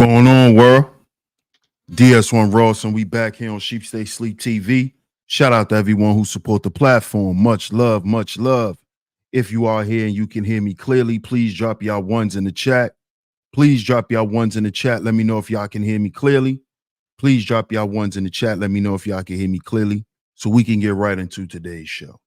Going on, world? DS1 Ross, and we back here on Stay Sleep TV. Shout out to everyone who support the platform. Much love, much love. If you are here and you can hear me clearly, please drop y'all ones in the chat. Please drop y'all ones in the chat. Let me know if y'all can hear me clearly. Please drop y'all ones in the chat. Let me know if y'all can hear me clearly so we can get right into today's show.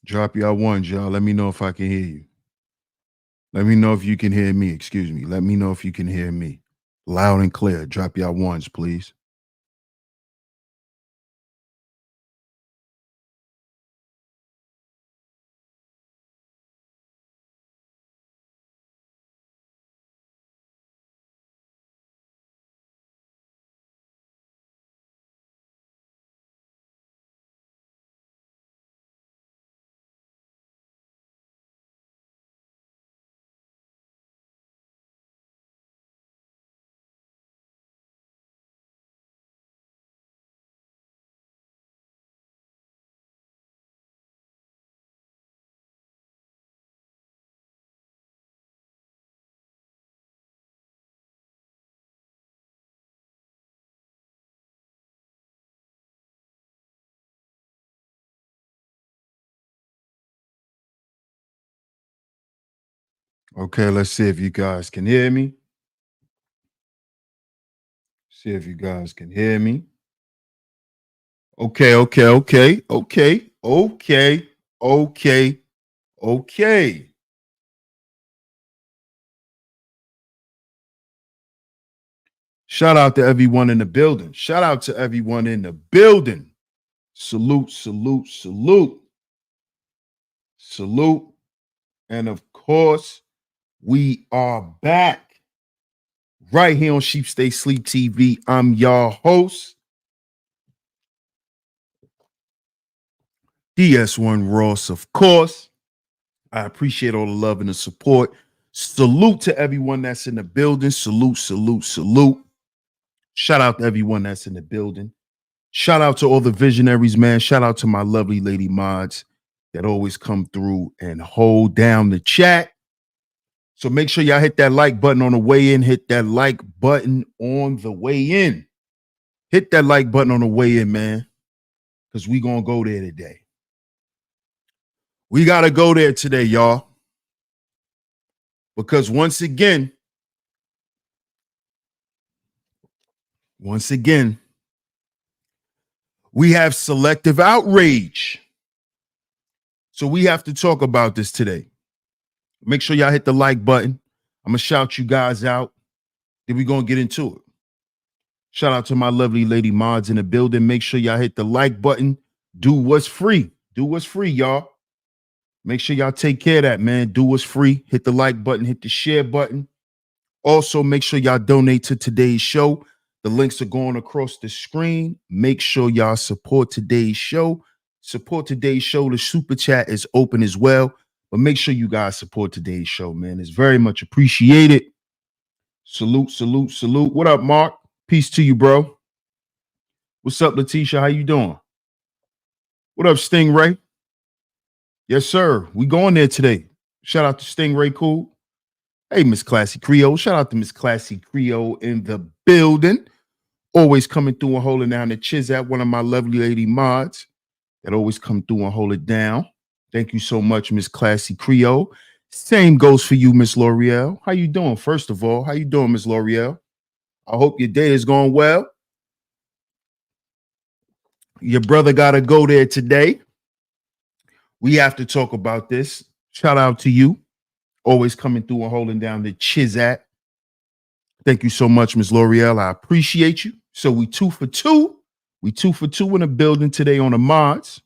Drop y'all ones, y'all. Let me know if I can hear you. Let me know if you can hear me. Excuse me. Let me know if you can hear me. Loud and clear. Drop y'all ones, please. Okay, let's see if you guys can hear me. See if you guys can hear me. Okay. Shout out to everyone in the building. Shout out to everyone in the building. Salute, salute, salute. Salute. And of course, we are back right here on Stay Sleep TV. I'm your host, DS1 Ross, of course. I appreciate all the love and the support. Salute to everyone that's in the building. Salute, salute, salute. Shout out to everyone that's in the building. Shout out to all the visionaries, man. Shout out to my lovely lady mods that always come through and hold down the chat. So make sure y'all hit that like button on the way in. Hit that like button on the way in. Hit that like button on the way in, man, because we going to go there today. We got to go there today, y'all. Because once again, we have selective outrage. So we have to talk about this today. Make sure y'all hit the like button. I'm going to shout you guys out. Then we're going to get into it. Shout out to my lovely lady mods in the building. Make sure y'all hit the like button. Do what's free. Do what's free, y'all. Make sure y'all take care of that, man. Do what's free. Hit the like button. Hit the share button. Also, make sure y'all donate to today's show. The links are going across the screen. Make sure y'all support today's show. Support today's show. The super chat is open as well. But make sure you guys support today's show, man. It's very much appreciated. Salute, salute, salute. What up, Mark? Peace to you, bro. What's up, Letitia? How you doing? What up, Stingray? Yes, sir. We going there today. Shout out to Stingray Cool. Hey, Miss Classy Creole. Shout out to Miss Classy Creole in the building. Always coming through and holding down the Chizat, one of my lovely lady mods that always come through and hold it down. Thank you so much, Miss Classy Creole. Same goes for you, Miss L'Oreal. How you doing? First of all, how you doing, Miss L'Oreal? I hope your day is going well. Your brother got to go there today. We have to talk about this. Shout out to you. Always coming through and holding down the Chizat. Thank you so much, Ms. L'Oreal. I appreciate you. So we 2 for 2. We 2 for 2 in the building today on the mods.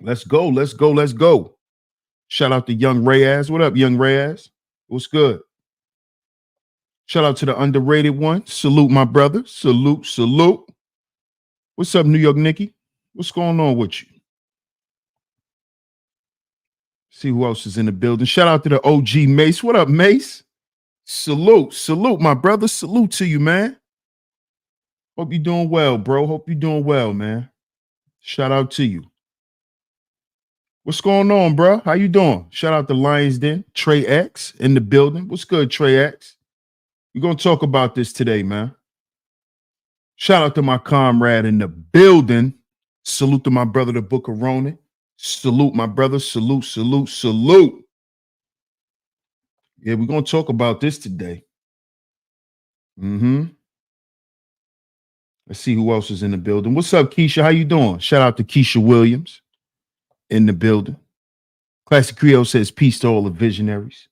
Let's go. Let's go. Let's go. Shout out to Young Reyes. What up, Young Reyes? What's good? Shout out to the underrated one. Salute, my brother. Salute, salute. What's up, New York Nikki? What's going on with you? See who else is in the building. Shout out to the OG Mace. What up, Mace? Salute, salute, my brother. Salute to you, man. Hope you're doing well, bro. Hope you're doing well, man. Shout out to you. What's going on, bro? How you doing? Shout out to Lions Den. Trey X in the building. What's good, Trey X? We're going to talk about this today, man. Shout out to my comrade in the building. Salute to my brother, the Book of Ronan. Salute, my brother. Salute, salute, salute. Yeah, we're going to talk about this today. Let's see who else is in the building. What's up, Keisha? How you doing? Shout out to Keisha Williams in the building. Classic Creole says peace to all the visionaries.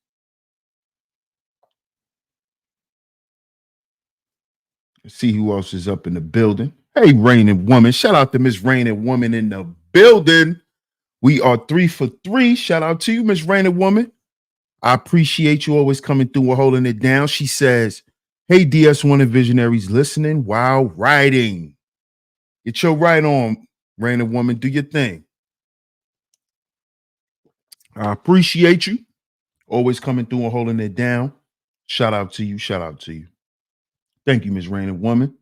Let's see who else is up in the building. Hey, Rainey Woman. Shout out to Miss Rainey Woman in the building. We are 3 for 3. Shout out to you, Miss Rainey Woman. I appreciate you always coming through and holding it down. She says, hey, DS1 and visionaries listening while riding. Get your right on, Rainey Woman. Do your thing. I appreciate you always coming through and holding it down. Shout out to you. Shout out to you. Thank you, Miss Rainey Woman.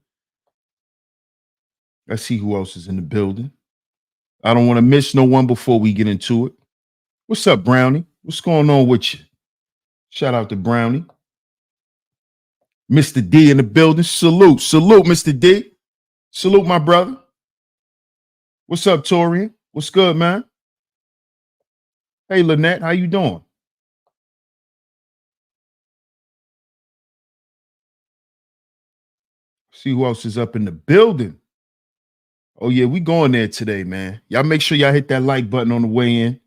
Let's see who else is in the building. I don't want to miss no one before we get into it. What's up, Brownie? What's going on with you? Shout out to Brownie. Mr. D in the building. Salute. Salute, Mr. D. Salute, my brother. What's up, Torian? What's good, man? Hey, Lynette, how you doing? See who else is up in the building. Oh, yeah, we going there today, man. Y'all make sure y'all hit that like button on the way in.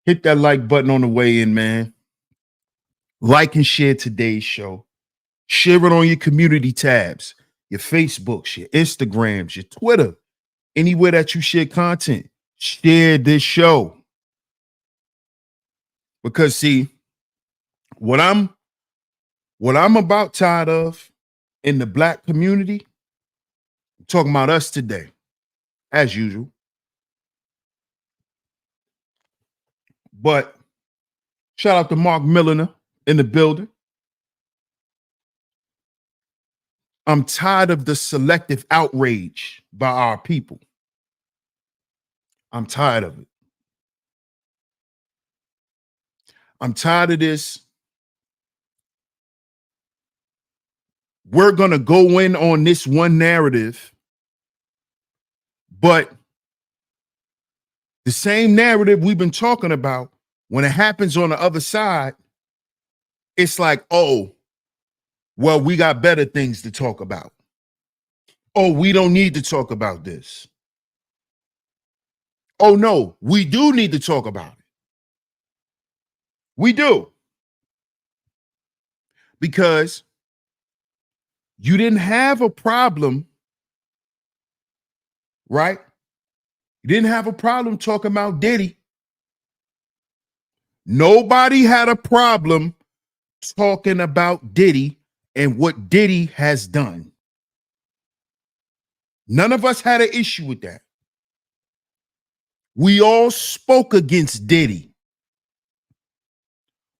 Hit that like button on the way in, man. Like and share today's show. Share it on your community tabs, your Facebooks, your Instagrams, your Twitter, anywhere that you share content. Share this show. Because see, what I'm about tired of in the Black community, I'm talking about us today, as usual. But shout out to Mark Milliner in the building. I'm tired of the selective outrage by our people. I'm tired of it. I'm tired of this. We're going to go in on this one narrative, but the same narrative we've been talking about, when it happens on the other side, it's like, oh, well, we got better things to talk about. Oh, we don't need to talk about this. Oh, no, we do need to talk about it. We do. Because you didn't have a problem, right? You didn't have a problem talking about Diddy. Nobody had a problem talking about Diddy and what Diddy has done. None of us had an issue with that. We all spoke against Diddy.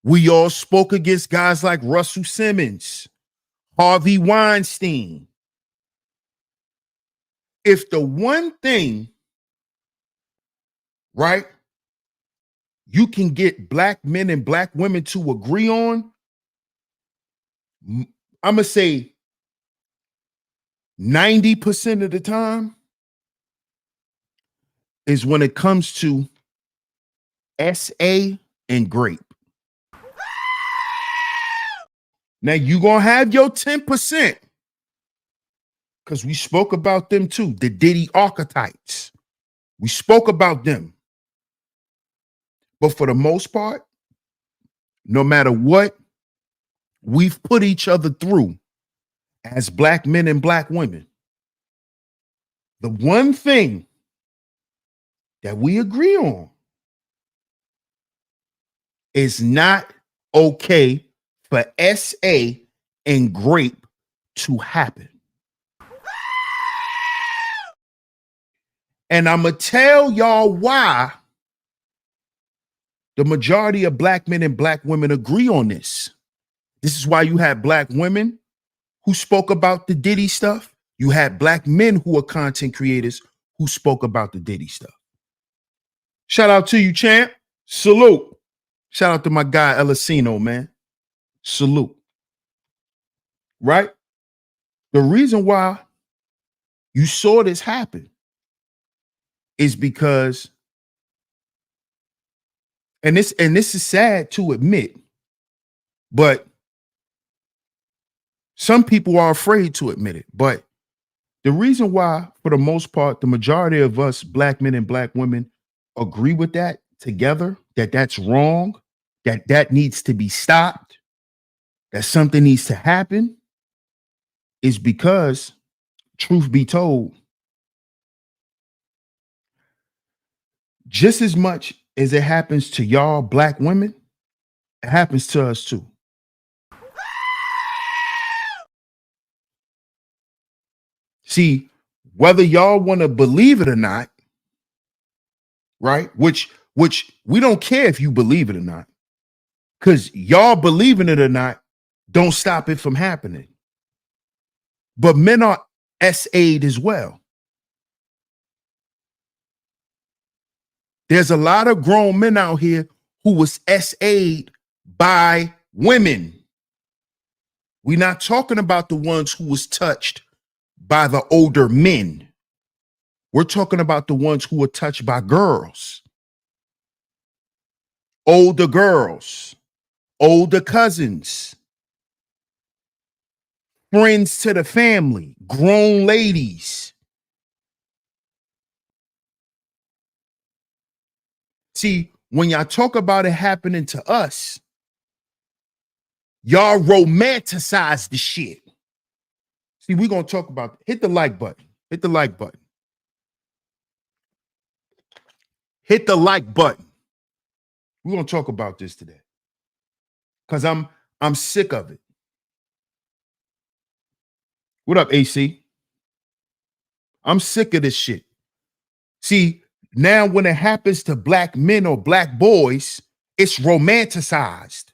We all spoke against guys like Russell Simmons, Harvey Weinstein. If the one thing, right, you can get Black men and Black women to agree on, I'm going to say 90% of the time, is when it comes to SA and Grape. Now, you're going to have your 10%, because we spoke about them too, the Diddy archetypes. We spoke about them. But for the most part, no matter what we've put each other through as Black men and Black women, the one thing that we agree on is not okay for SA and Grape to happen. And I'm going to tell y'all why the majority of black men and black women agree on this. This is why you had black women who spoke about the Diddy stuff. You had black men who are content creators who spoke about the Diddy stuff. Shout out to you, champ. Salute. Shout out to my guy, Elisino, man. Salute. Right? The reason why you saw this happen is because, and this is sad to admit, but some people are afraid to admit it. But the reason why, for the most part, the majority of us black men and black women agree with that together, that that's wrong, that that needs to be stopped, that something needs to happen, is because, truth be told, just as much as it happens to y'all black women, it happens to us too. See, whether y'all want to believe it or not, right? Which we don't care if you believe it or not, because y'all believing it or not don't stop it from happening. But men are SA'd as well. There's a lot of grown men out here who was SA'd by women. We're not talking about the ones who was touched by the older men. We're talking about the ones who were touched by girls. Older girls, older cousins, friends to the family, grown ladies. See, when y'all talk about it happening to us, y'all romanticize the shit. See, we're going to talk about, hit the like button. Hit the like button. Hit the like button. We're going to talk about this today. Because I'm sick of it. What up, AC? I'm sick of this shit. See, now when it happens to black men or black boys, it's romanticized.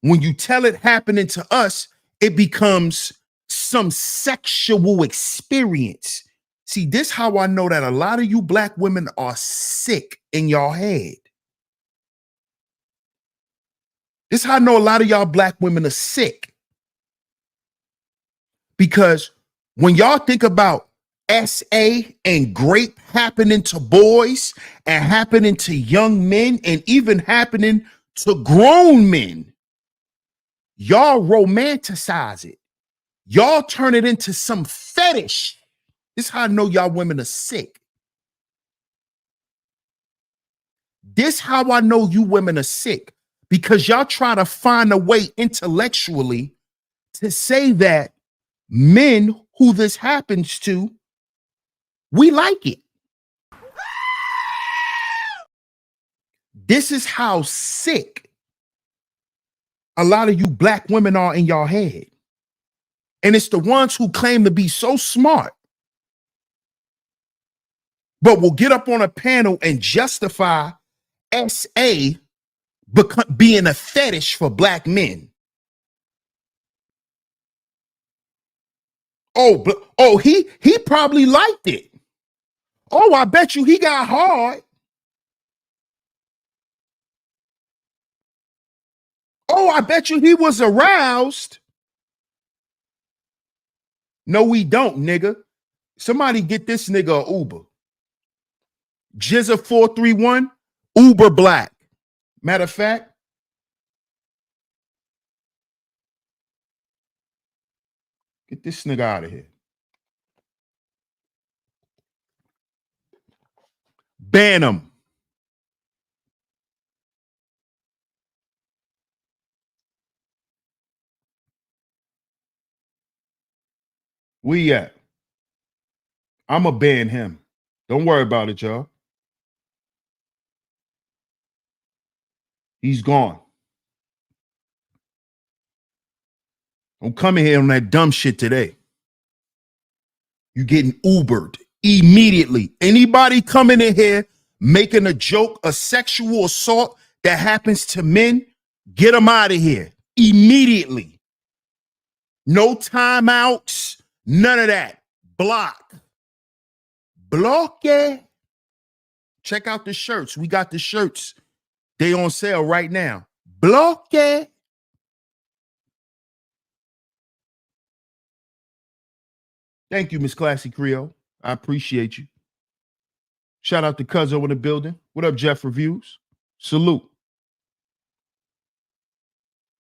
When you tell it happening to us, it becomes some sexual experience. See, this how I know that a lot of you black women are sick in your head. This how I know a lot of y'all black women are sick. Because when y'all think about SA and Grape happening to boys and happening to young men and even happening to grown men, y'all romanticize it. Y'all turn it into some fetish. This is how I know y'all women are sick. This how I know you women are sick, because y'all try to find a way intellectually to say that men who this happens to, we like it. This is how sick a lot of you black women are in your head. And it's the ones who claim to be so smart, but will get up on a panel and justify SA being a fetish for black men. Oh, he probably liked it. Oh, I bet you he got hard. Oh, I bet you he was aroused. No, we don't, nigga. Somebody get this nigga a Uber. Jizza 431, Uber Black. Matter of fact, get this nigga out of here. Ban him. Where you at? I'ma ban him. Don't worry about it, y'all. He's gone. Don't come in here on that dumb shit today. You getting Ubered immediately. Anybody coming in here making a joke, a sexual assault that happens to men, get them out of here immediately. No timeouts, none of that. Block. Block it. Check out the shirts. We got the shirts. They on sale right now. Block it. Thank you, Miss Classy Creole. I appreciate you. Shout out to Cuzzo in the building. What up, Jeff Reviews? Salute.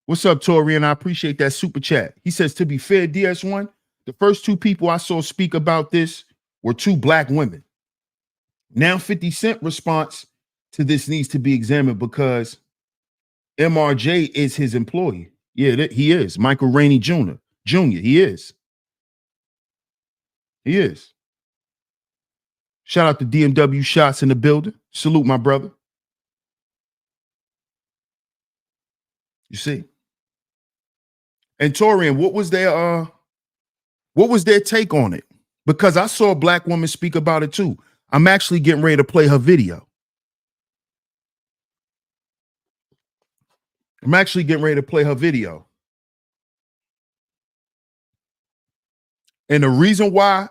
What's up, Torian? I appreciate that super chat. He says, to be fair, DS1, the first two people I saw speak about this were two black women. Now 50 Cent response to this needs to be examined because MRJ is his employee. Yeah, he is. Michael Rainey Jr. He is. He is. Shout out to DMW Shots in the building. Salute, my brother. You see? And Torian, what was their take on it? Because I saw a black woman speak about it too. I'm actually getting ready to play her video. And the reason why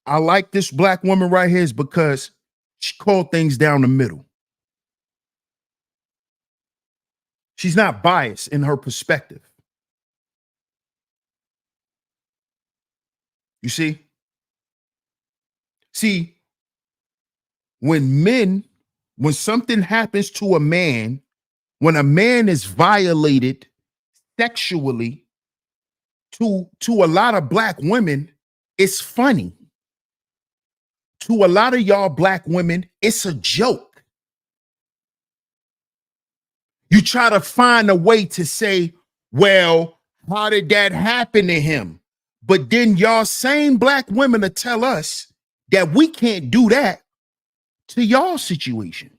I like this black woman right here is because she called things down the middle. She's not biased in her perspective. You see? See, when something happens to a man, when a man is violated sexually, to a lot of black women, it's funny. To a lot of y'all black women, it's a joke. You try to find a way to say, well, how did that happen to him? But then y'all same black women to tell us that we can't do that to y'all situation.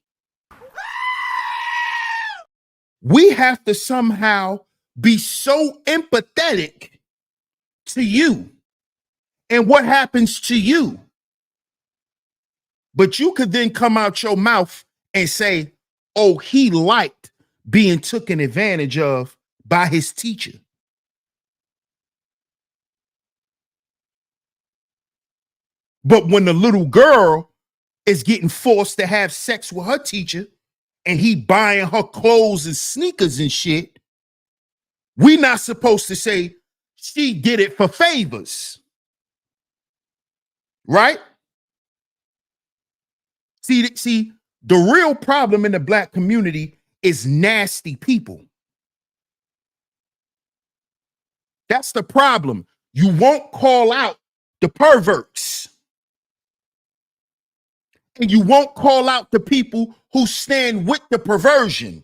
We have to somehow be so empathetic to you and what happens to you. But you could then come out your mouth and say, oh, he liked being taken advantage of by his teacher. But when the little girl is getting forced to have sex with her teacher and he buying her clothes and sneakers and shit, we not supposed to say she did it for favors. Right? See, the real problem in the black community is nasty people. That's the problem. You won't call out the perverts. And you won't call out the people who stand with the perversion.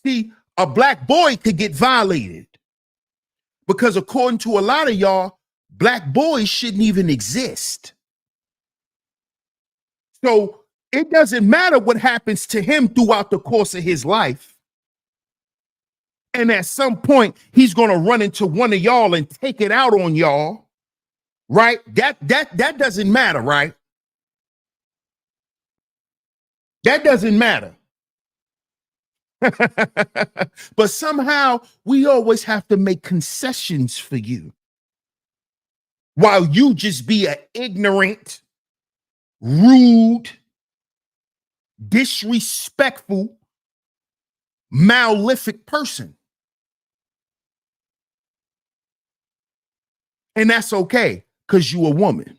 See, a black boy could get violated because according to a lot of y'all, black boys shouldn't even exist. So it doesn't matter what happens to him throughout the course of his life. And at some point, he's going to run into one of y'all and take it out on y'all. Right? That doesn't matter, right? That doesn't matter. But somehow we always have to make concessions for you while you just be an ignorant, rude, disrespectful, malefic person. And that's okay because you're a woman.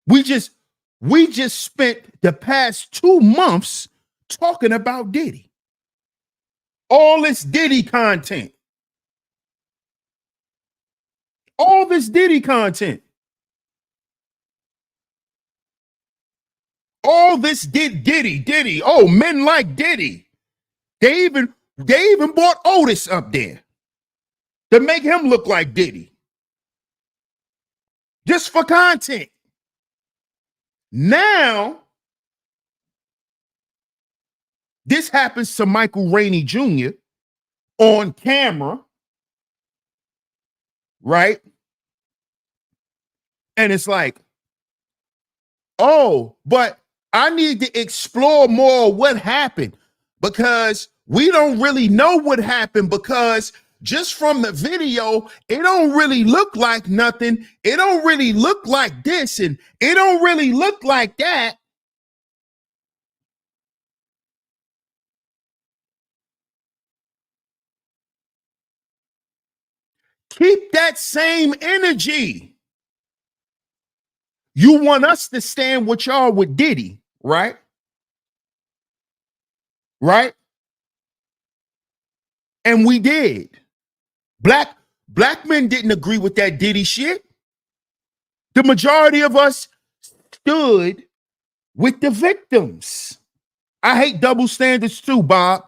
We just spent the past 2 months talking about Diddy. All this Diddy content. All this Diddy content. All this Diddy. Oh, men like Diddy. They even brought Otis up there to make him look like Diddy. Just for content. Now This happens to Michael Rainey Jr. on camera, right? And it's like, oh, but I need to explore more what happened, because we don't really know what happened, because just from the video, it don't really look like nothing. It don't really look like this, and it don't really look like that. Keep that same energy. You want us to stand with y'all with Diddy, right? Right? And we did. Black men didn't agree with that Diddy shit. The majority of us stood with the victims. I hate double standards too, Bob.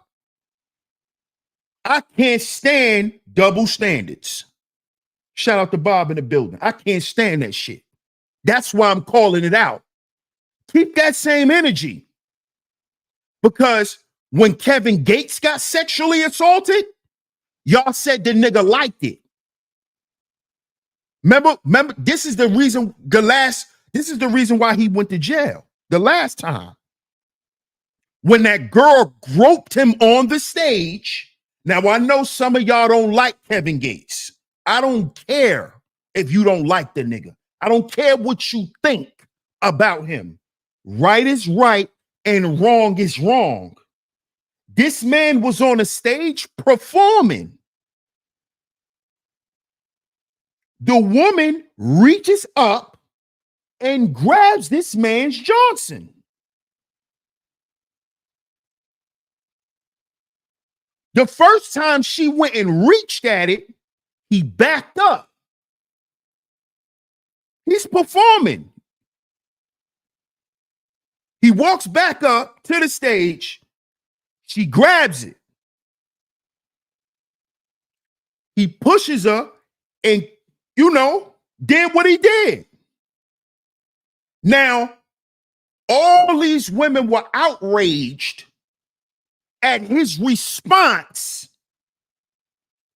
I can't stand double standards. Shout out to Bob in the building. I can't stand that shit. That's why I'm calling it out. Keep that same energy. Because when Kevin Gates got sexually assaulted, y'all said the nigga liked it. Remember, this is the reason why he went to jail the last time. When that girl groped him on the stage. Now, I know some of y'all don't like Kevin Gates. I don't care if you don't like the nigga. I don't care what you think about him. Right is right and wrong is wrong. This man was on a stage performing. The woman reaches up and grabs this man's Johnson. The first time she went and reached at it, he backed up. He's performing. He walks back up to the stage. She grabs it. He pushes her and, did what he did. Now, all these women were outraged at his response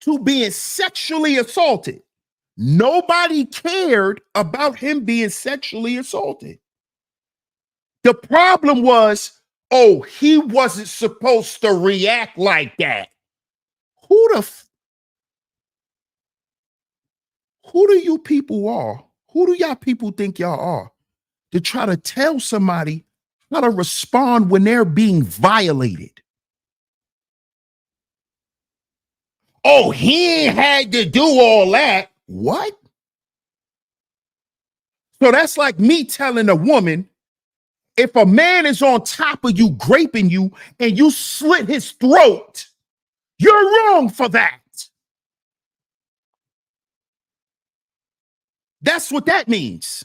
to being sexually assaulted. Nobody cared about him being sexually assaulted. The problem was, he wasn't supposed to react like that. Who do you people are? Who do y'all people think y'all are to try to tell somebody how to respond when they're being violated? Oh, he ain't had to do all that. What? So that's like me telling a woman, if a man is on top of you, graping you, and you slit his throat, you're wrong for that. That's what that means.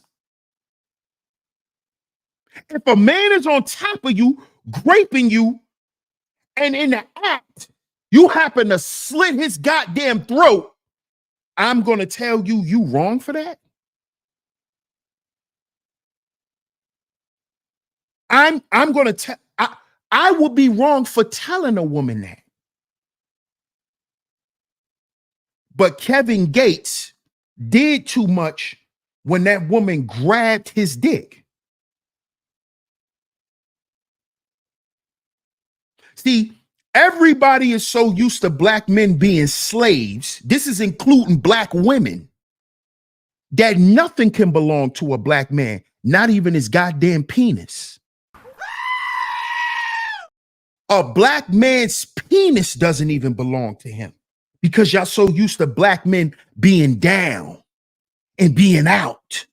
If a man is on top of you, graping you, and in the act, you happen to slit his goddamn throat, I'm going to tell you, you wrong for that. I'm going to tell, I would be wrong for telling a woman that. But Kevin Gates did too much when that woman grabbed his dick. See, everybody is so used to black men being slaves. This is including black women, that nothing can belong to a black man, not even his goddamn penis. A black man's penis doesn't even belong to him, because y'all so used to black men being down and being out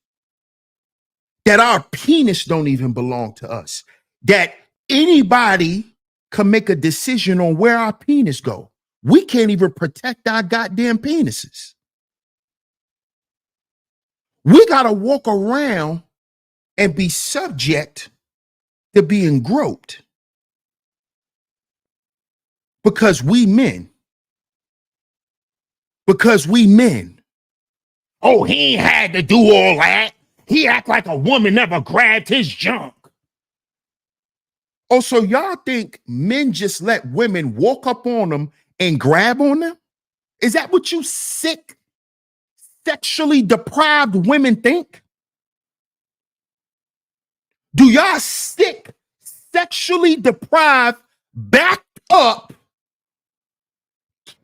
that our penis don't even belong to us, that anybody can make a decision on where our penis go. We can't even protect our goddamn penises. We got to walk around and be subject to being groped because we men. Oh, he ain't had to do all that. He act like a woman never grabbed his junk. Oh, so y'all think men just let women walk up on them and grab on them? Is that what you sick, sexually deprived women think? Do y'all sick, sexually deprived, backed up,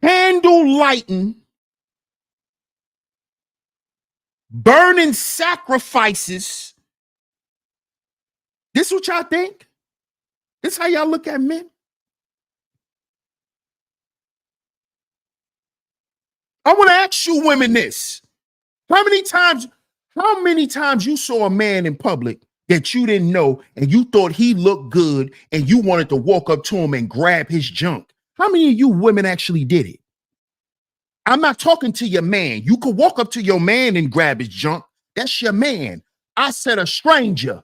candle lighting, burning sacrifices? This what y'all think? This how y'all look at men? I want to ask you women this. How many times you saw a man in public that you didn't know and you thought he looked good and you wanted to walk up to him and grab his junk? How many of you women actually did it? I'm not talking to your man. You could walk up to your man and grab his junk. That's your man. I said a stranger.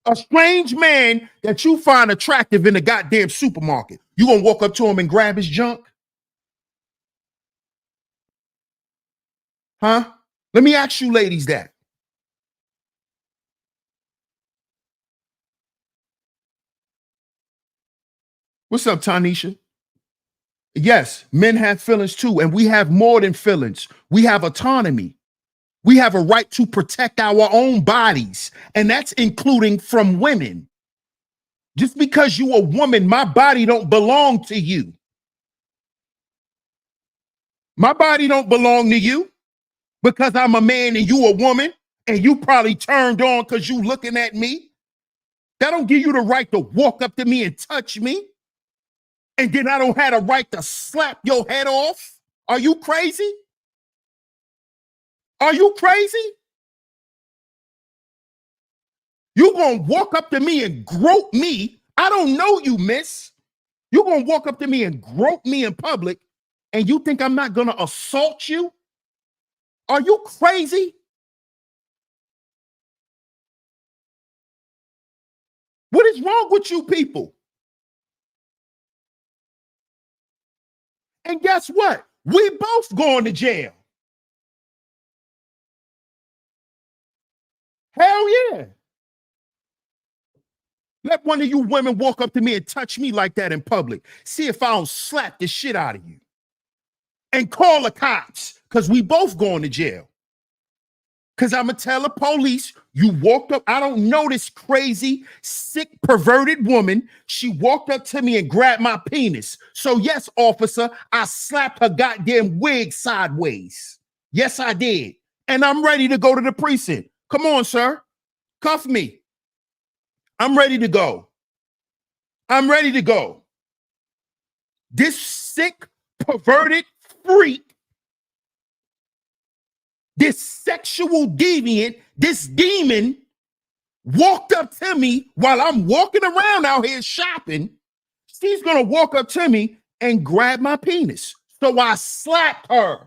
A strange man that you find attractive in the goddamn supermarket. You gonna walk up to him and grab his junk? Huh? Let me ask you ladies that. What's up, Tanisha? Yes, men have feelings too, and we have more than feelings. We have autonomy. We have a right to protect our own bodies, and that's including from women. Just because you a woman, my body don't belong to you. My body don't belong to you because I'm a man and you a woman, and you probably turned on because you looking at me. That don't give you the right to walk up to me and touch me. And then I don't have a right to slap your head off. Are you crazy? Are you crazy? You gonna walk up to me and grope me? I don't know you, miss. You gonna walk up to me and grope me in public, and you think I'm not gonna assault you? Are you crazy? What is wrong with you people? And guess what? We both going to jail. Hell yeah. Let one of you women walk up to me and touch me like that in public. See if I don't slap the shit out of you. And call the cops, because we both going to jail. Because I'm going to tell the police, you walked up. I don't know this crazy, sick, perverted woman. She walked up to me and grabbed my penis. So yes, officer, I slapped her goddamn wig sideways. Yes, I did. And I'm ready to go to the precinct. Come on, sir. Cuff me. I'm ready to go. I'm ready to go. This sick, perverted freak, this sexual deviant, this demon walked up to me while I'm walking around out here shopping. She's going to walk up to me and grab my penis. So I slapped her.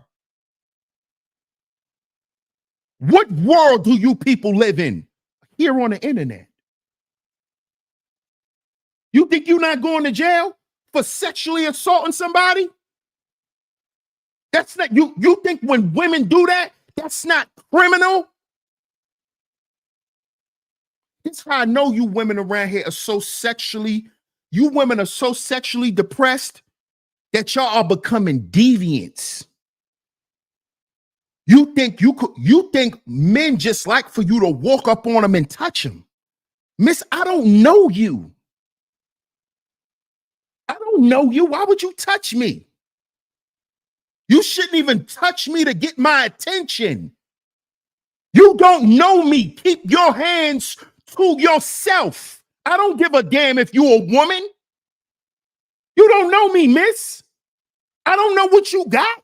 What world do you people live in here on the internet? You think you're not going to jail for sexually assaulting somebody? That's not you. You think when women do that, that's not criminal? That's how I know you women around here are so sexually, you women are so sexually depressed that y'all are becoming deviants. You think men just like for you to walk up on them and touch them. Miss, I don't know you. I don't know you. Why would you touch me? You shouldn't even touch me to get my attention. You don't know me. Keep your hands to yourself. I don't give a damn if you're a woman. You don't know me, miss. I don't know what you got.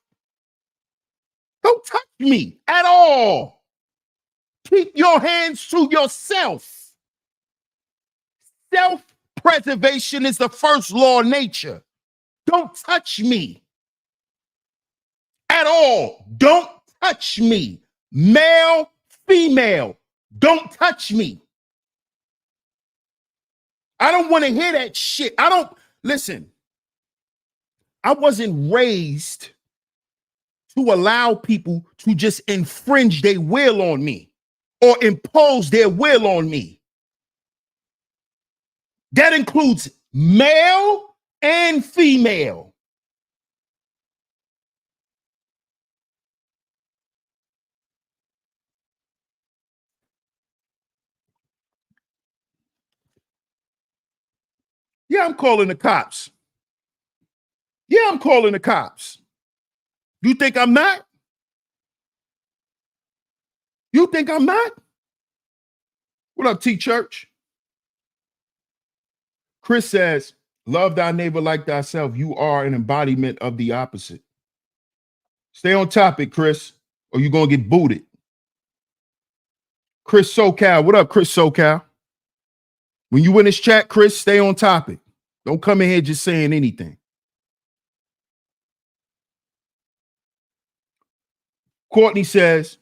Don't touch me at all. Keep your hands to yourself. Self-preservation is the first law of nature. Don't touch me at all. Don't touch me. Male, female, don't touch me. I don't want to hear that shit. Listen, I wasn't raised to allow people to just infringe their will on me or impose their will on me. That includes male and female. Yeah, I'm calling the cops. Yeah, I'm calling the cops. You think I'm not? You think I'm not? What up, T Church? Chris says, love thy neighbor like thyself. You are an embodiment of the opposite. Stay on topic, Chris, or you're going to get booted. Chris SoCal. What up, Chris SoCal? When you in this chat, Chris, stay on topic. Don't come in here just saying anything. Courtney says,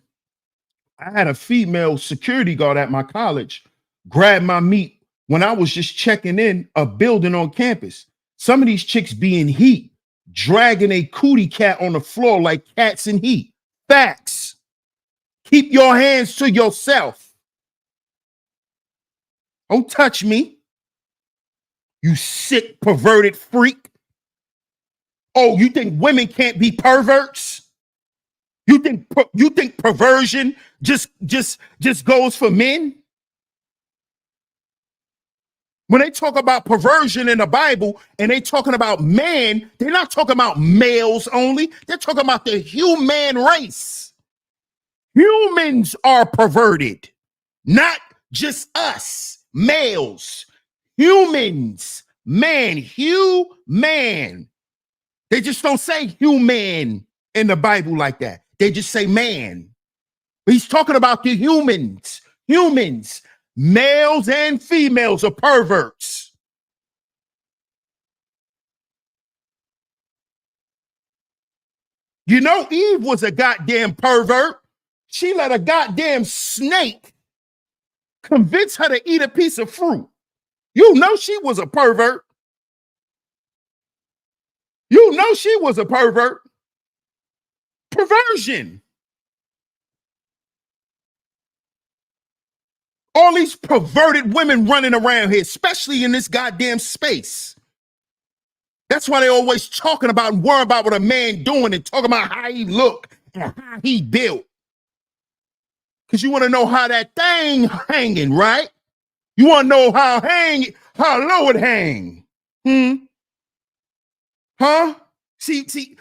I had a female security guard at my college grab my meat when I was just checking in a building on campus. Some of these chicks be in heat, dragging a cootie cat on the floor like cats in heat. Facts. Keep your hands to yourself. Don't touch me, you sick, perverted freak. Oh, you think women can't be perverts? You think perversion just goes for men? When they talk about perversion in the Bible and they talking about man, they're not talking about males only. They're talking about the human race. Humans are perverted, not just us, males. Humans, man, human. They just don't say human in the Bible like that. They just say man. He's talking about the humans. Humans, males and females are perverts. You know, Eve was a goddamn pervert. She let a goddamn snake convince her to eat a piece of fruit. You know she was a pervert. You know she was a pervert. Perversion. All these perverted women running around here, especially in this goddamn space. That's why they always talking about and worrying about what a man doing and talking about how he look and how he built. Because you want to know how that thing hanging, right? You want to know how low it hang. Huh? See,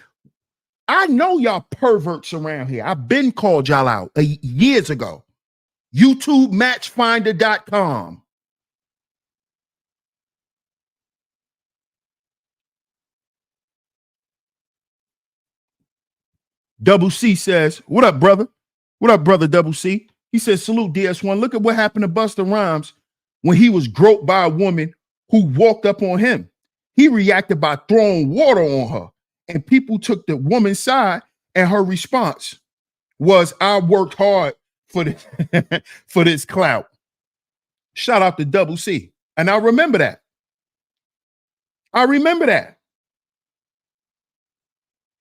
I know y'all perverts around here. I've been called y'all out years ago. YouTubeMatchfinder.com. Double C says, what up, brother? What up, brother Double C? He says, salute DS1. Look at what happened to Busta Rhymes when he was groped by a woman who walked up on him. He reacted by throwing water on her, and people took the woman's side, and her response was, I worked hard for this, for this clout. Shout out to Double C. And I remember that. I remember that.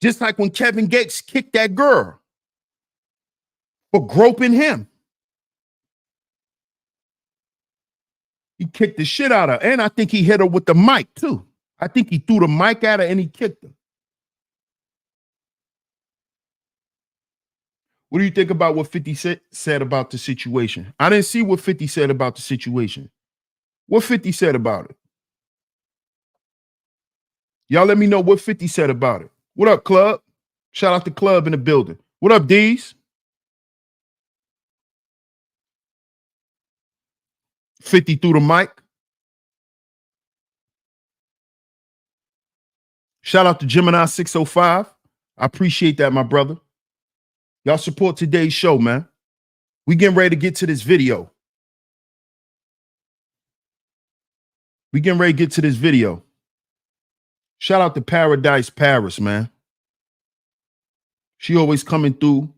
Just like when Kevin Gates kicked that girl for groping him. He kicked the shit out of her. And I think he hit her with the mic, too. I think he threw the mic at her and he kicked her. What do you think about what 50 said about the situation? I didn't see what 50 said about the situation. What 50 said about it? Y'all let me know what 50 said about it. What up, Club? Shout out to Club in the building. What up, D's? 50 through the mic. Shout out to Gemini 605. I appreciate that, my brother. Y'all support today's show, man. We getting ready to get to this video. We getting ready to get to this video. Shout out to Paradise Paris, man. She always coming through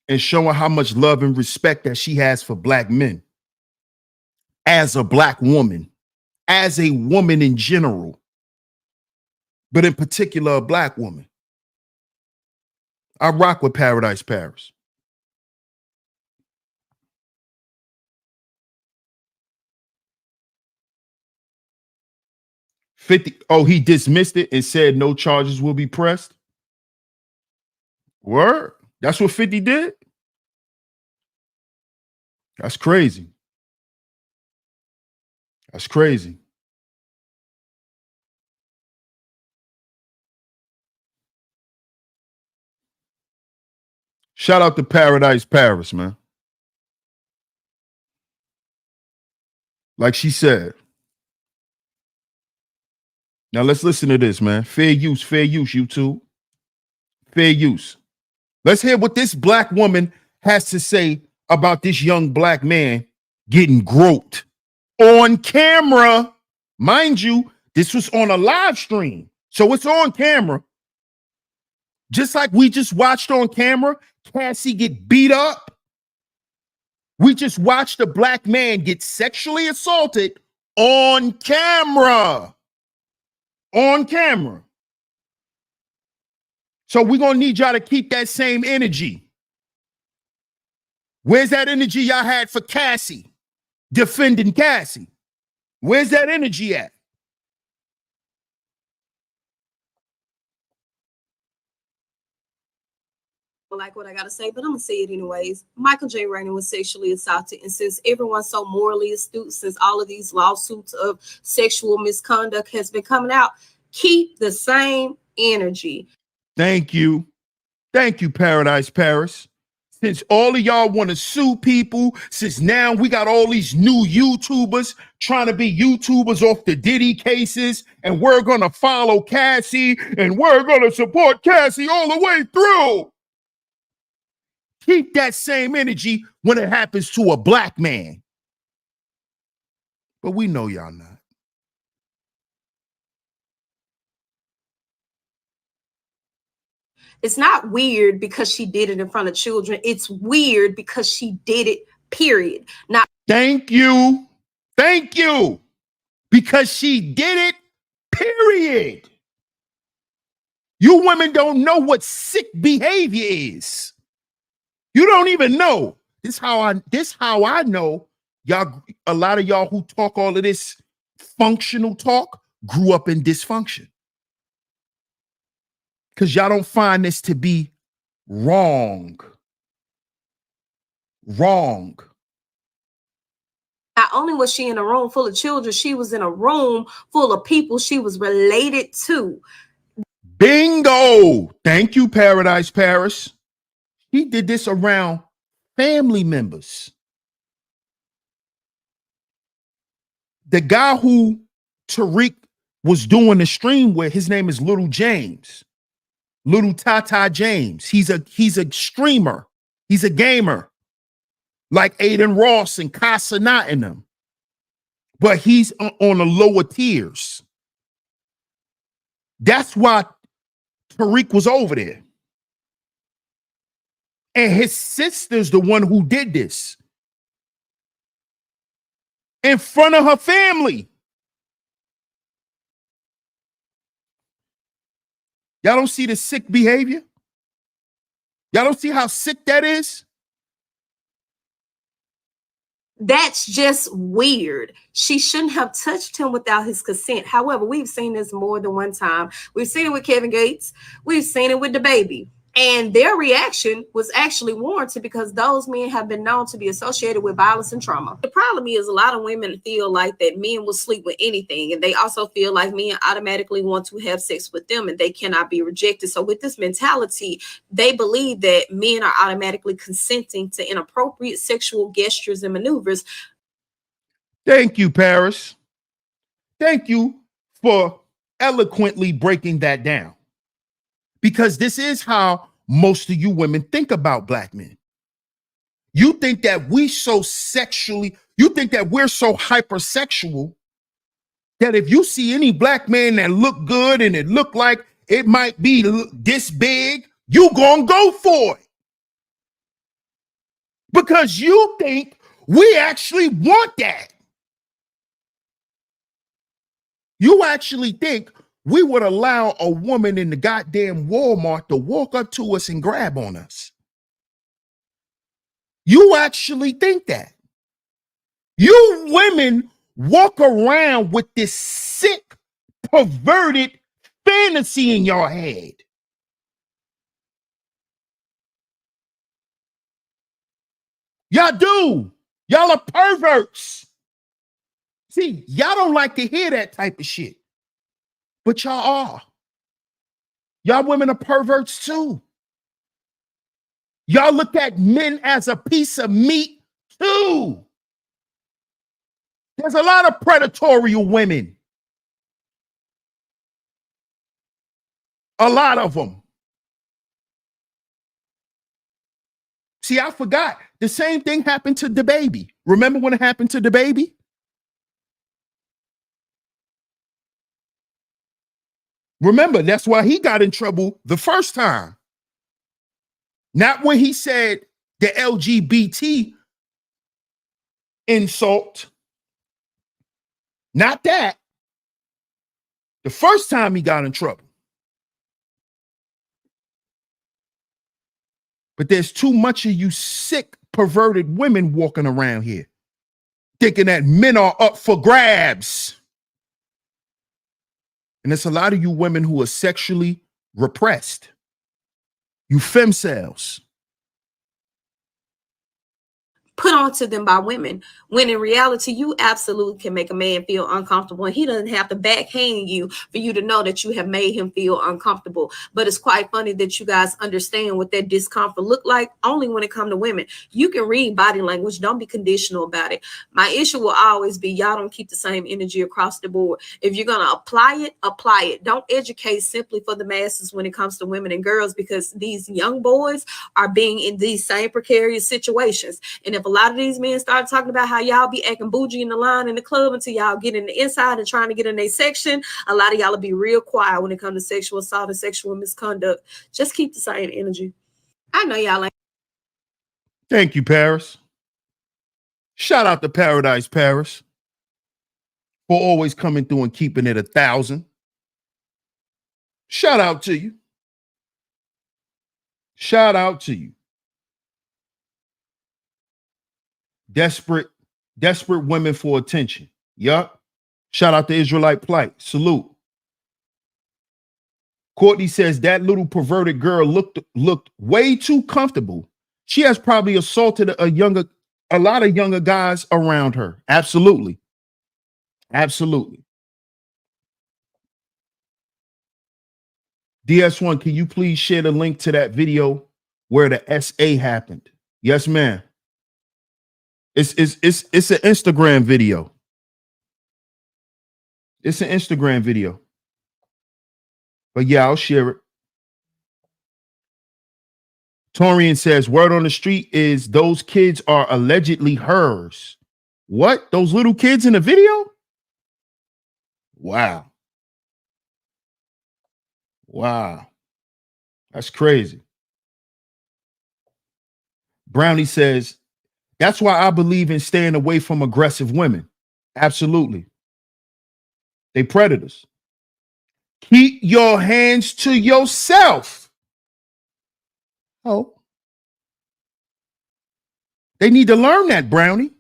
and showing how much love and respect that she has for black men. As a black woman, as a woman in general, but in particular, a black woman. I rock with Paradise Paris. 50. Oh, he dismissed it and said no charges will be pressed. Word. That's what 50 did. That's crazy. That's crazy. Shout out to Paradise Paris, man. Like she said. Now let's listen to this, man. Fair use, YouTube. Fair use. Let's hear what this black woman has to say about this young black man getting groped on camera. Mind you, this was on a live stream, so it's on camera. Just like we just watched on camera Cassie get beat up. We just watched a black man get sexually assaulted on camera. On camera. So we're going to need y'all to keep that same energy. Where's that energy y'all had for Cassie? Defending Cassie. Where's that energy at? Like what I gotta say, but I'm gonna say it anyways. Michael J. Rainey was sexually assaulted, and since everyone's so morally astute, since all of these lawsuits of sexual misconduct has been coming out, keep the same energy. Thank you. Thank you, Paradise Paris. Since all of y'all want to sue people, since now we got all these new YouTubers trying to be YouTubers off the Diddy cases, and we're going to follow Cassie, and we're going to support Cassie all the way through. Keep that same energy when it happens to a black man. But we know y'all not. It's not weird because she did it in front of children. It's weird because she did it, period. Now, thank you. Thank you. Because she did it, period. You women don't know what sick behavior is. You don't even know. This how I know y'all, a lot of y'all who talk all of this functional talk grew up in dysfunction. Because y'all don't find this to be wrong. Wrong. Not only was she in a room full of children, she was in a room full of people she was related to. Bingo. Thank you, Paradise Paris. He did this around family members. The guy who Tariq was doing the stream with, his name is Little James. Little Tata James. He's a streamer. He's a gamer. Like Aiden Ross and Casanat and them. But he's on the lower tiers. That's why Tariq was over there. And his sister's the one who did this. In front of her family. Y'all don't see the sick behavior? Y'all don't see how sick that is? That's just weird. She shouldn't have touched him without his consent. However, we've seen this more than one time. We've seen it with Kevin Gates. We've seen it with the baby. And their reaction was actually warranted because those men have been known to be associated with violence and trauma. The problem is a lot of women feel like that men will sleep with anything. And they also feel like men automatically want to have sex with them and they cannot be rejected. So with this mentality, they believe that men are automatically consenting to inappropriate sexual gestures and maneuvers. Thank you, Paris. Thank you for eloquently breaking that down. Because this is how most of you women think about black men. You think that you think that we're so hypersexual that if you see any black man that look good and it look like it might be this big, you gonna go for it. Because you think we actually want that. You actually think we would allow a woman in the goddamn Walmart to walk up to us and grab on us. You actually think that. You women walk around with this sick perverted fantasy in your head. Y'all do. Y'all are perverts. See, y'all don't like to hear that type of shit, but y'all are. Y'all women are perverts too. Y'all look at men as a piece of meat too. There's a lot of predatory women. A lot of them. See, I forgot. The same thing happened to the baby. Remember when it happened to the baby? Remember, that's why he got in trouble the first time. Not when he said the LGBT insult. Not that. The first time he got in trouble. But there's too much of you sick, perverted women walking around here thinking that men are up for grabs. And there's a lot of you women who are sexually repressed. You femcells. Put onto them by women, when in reality you absolutely can make a man feel uncomfortable, and he doesn't have to backhand you for you to know that you have made him feel uncomfortable. But it's quite funny that you guys understand what that discomfort look like only when it comes to women. You can read body language, don't be conditional about it. My issue will always be y'all don't keep the same energy across the board. If you're going to apply it. Don't educate simply for the masses when it comes to women and girls, because these young boys are being in these same precarious situations. And if a lot of these men start talking about how y'all be acting bougie in the line in the club until y'all get in the inside and trying to get in their section, a lot of y'all will be real quiet when it comes to sexual assault and sexual misconduct. Just keep the same energy. I know y'all ain't. Thank you, Paris. Shout out to Paradise Paris for always coming through and keeping it 1,000. Shout out to you. Shout out to you. Desperate women for attention. Yup. Shout out to Israelite Plight. Salute. Courtney says that little perverted girl looked way too comfortable. She has probably assaulted a lot of younger guys around her. Absolutely. Absolutely. DS1, can you please share the link to that video where the SA happened? Yes, ma'am. It's an Instagram video. It's an Instagram video. But yeah, I'll share it. Torian says, word on the street is those kids are allegedly hers. What? Those little kids in the video? Wow. Wow. That's crazy. Brownie says, that's why I believe in staying away from aggressive women. Absolutely. They predators. Keep your hands to yourself. Oh. They need to learn that, Brownie.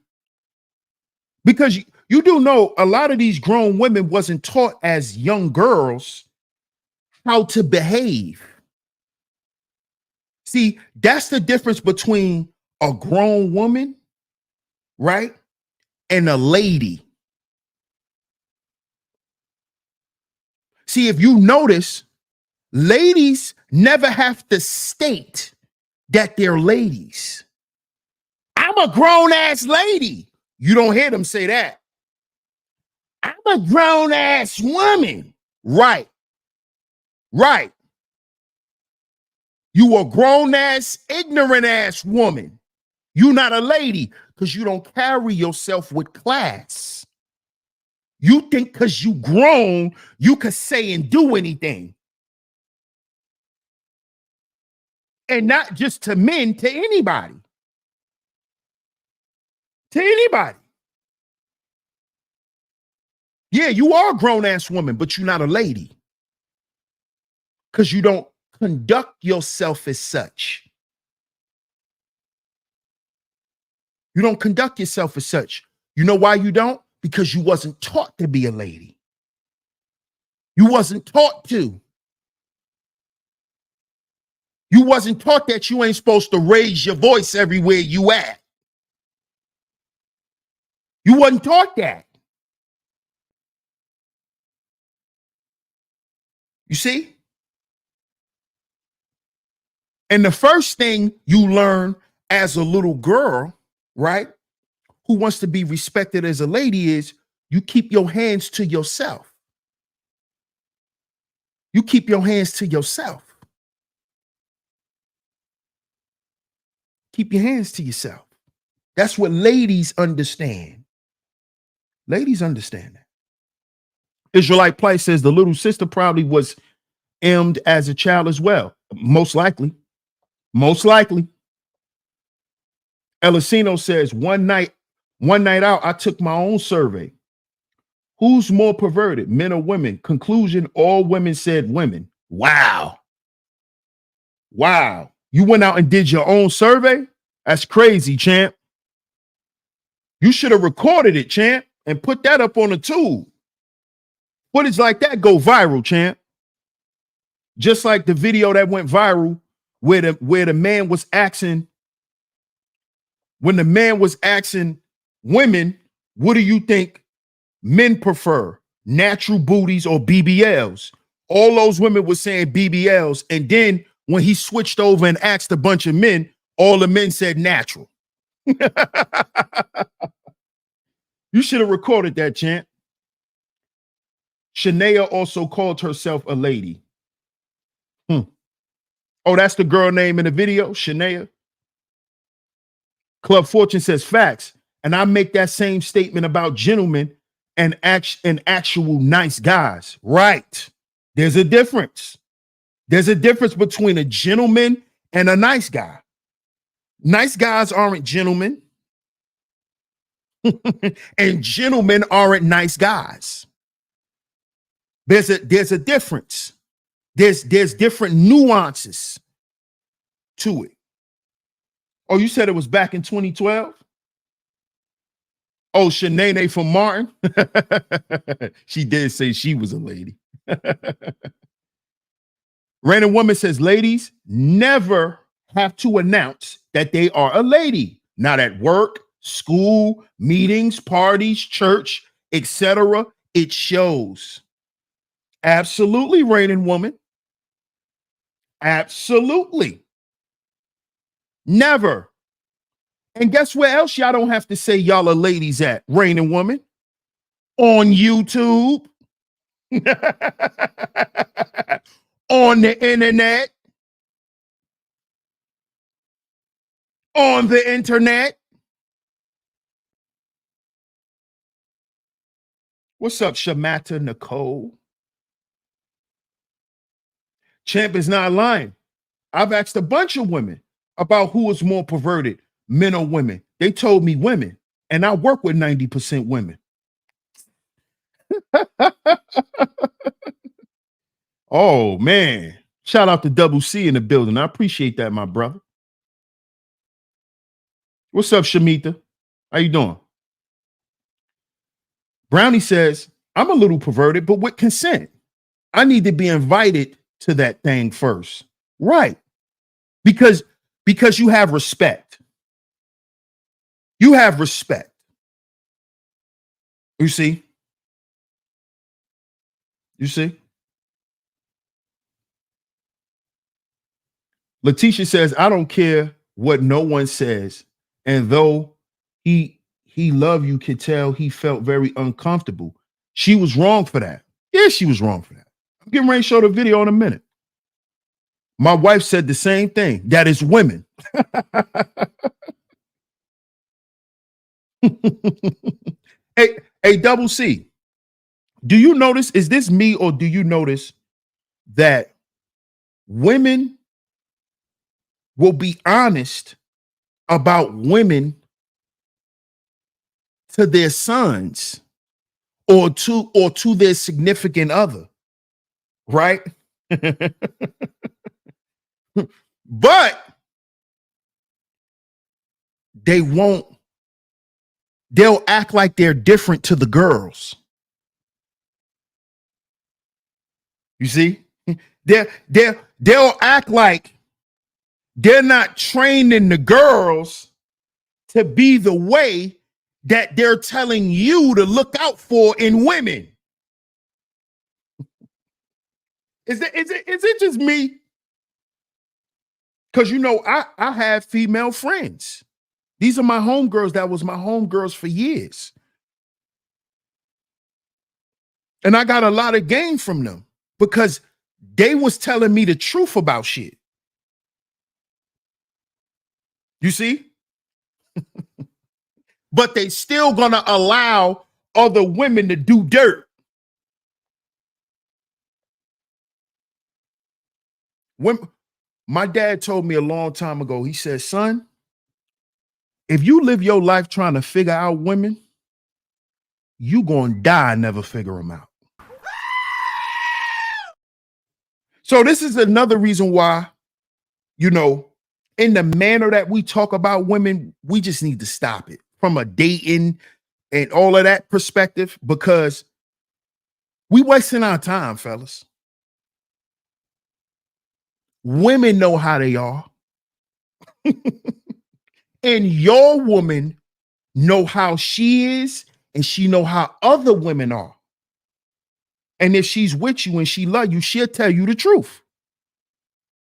Because you do know a lot of these grown women wasn't taught as young girls how to behave. See, that's the difference between a grown woman, right, and a lady. See, if you notice, ladies never have to state that they're ladies. I'm a grown-ass lady. You don't hear them say that. I'm a grown-ass woman. Right. Right. You a grown-ass, ignorant-ass woman. You not a lady because you don't carry yourself with class. You think because you grown, you could say and do anything. And not just to men, to anybody. To anybody. Yeah, you are a grown-ass woman, but you're not a lady. Because you don't conduct yourself as such. You don't conduct yourself as such. You know why you don't? Because you wasn't taught to be a lady. You wasn't taught to. You wasn't taught that you ain't supposed to raise your voice everywhere you at. You wasn't taught that. You see? And the first thing you learn as a little girl, right, who wants to be respected as a lady is you keep your hands to yourself. You keep your hands to yourself. Keep your hands to yourself. That's what ladies understand. Ladies understand that. Israelite Plight says the little sister probably was emmed as a child as well. Most likely. Most likely. Elisino says one night out, I took my own survey. Who's more perverted, men or women? Conclusion, all women said women. Wow. Wow. You went out and did your own survey? That's crazy, champ. You should have recorded it, champ, and put that up on a tube. Footage like that go viral, champ. Just like the video that went viral where the man was asking, when the man was asking women, what do you think men prefer, natural booties or BBLs? All those women were saying BBLs. And then when he switched over and asked a bunch of men, all the men said natural. You should have recorded that, champ. Shania also called herself a lady. Oh, that's the girl name in the video, Shania. Club Fortune says facts. And I make that same statement about gentlemen and actual nice guys. Right. There's a difference. There's a difference between a gentleman and a nice guy. Nice guys aren't gentlemen. And gentlemen aren't nice guys. There's a difference. There's different nuances to it. Oh, you said it was back in 2012? Oh, Shanae from Martin. She did say she was a lady. Random Woman says ladies never have to announce that they are a lady. Not at work, school, meetings, parties, church, etc. It shows. Absolutely, Raining Woman. Absolutely. Never. And guess where else y'all don't have to say y'all are ladies at, Raining Woman? On YouTube. On the internet. On the internet. What's up, Shamata Nicole? Champ is not lying. I've asked a bunch of women about who is more perverted, men or women. They told me women, and I work with 90% women. Oh, man. Shout out to Double C in the building. I appreciate that, my brother. What's up, Shamita? How you doing? Brownie says, I'm a little perverted, but with consent. I need to be invited to that thing first. Right. Because you have respect. You have respect. You see? You see? Letitia says, I don't care what no one says. And though he loved you, could tell he felt very uncomfortable. She was wrong for that. Yeah, she was wrong for that. I'm getting ready to show the video in a minute. My wife said the same thing. That is women. Hey, Double C. Do you notice, is this me or do you notice that women will be honest about women to their sons or to their significant other, right? But they'll act like they're different to the girls. You see, they'll act like they're not training the girls to be the way that they're telling you to look out for in women. Is it just me? Because I have female friends. These are my homegirls that was my homegirls for years. And I got a lot of gain from them because they was telling me the truth about shit. You see? But they still gonna allow other women to do dirt. When my dad told me a long time ago, he said, son, if you live your life trying to figure out women, you gonna die and never figure them out. So this is another reason why, in the manner that we talk about women, we just need to stop it from a dating and all of that perspective, because we wasting our time, fellas. Women know how they are. And your woman know how she is, and she know how other women are. And if she's with you and she love you, she'll tell you the truth.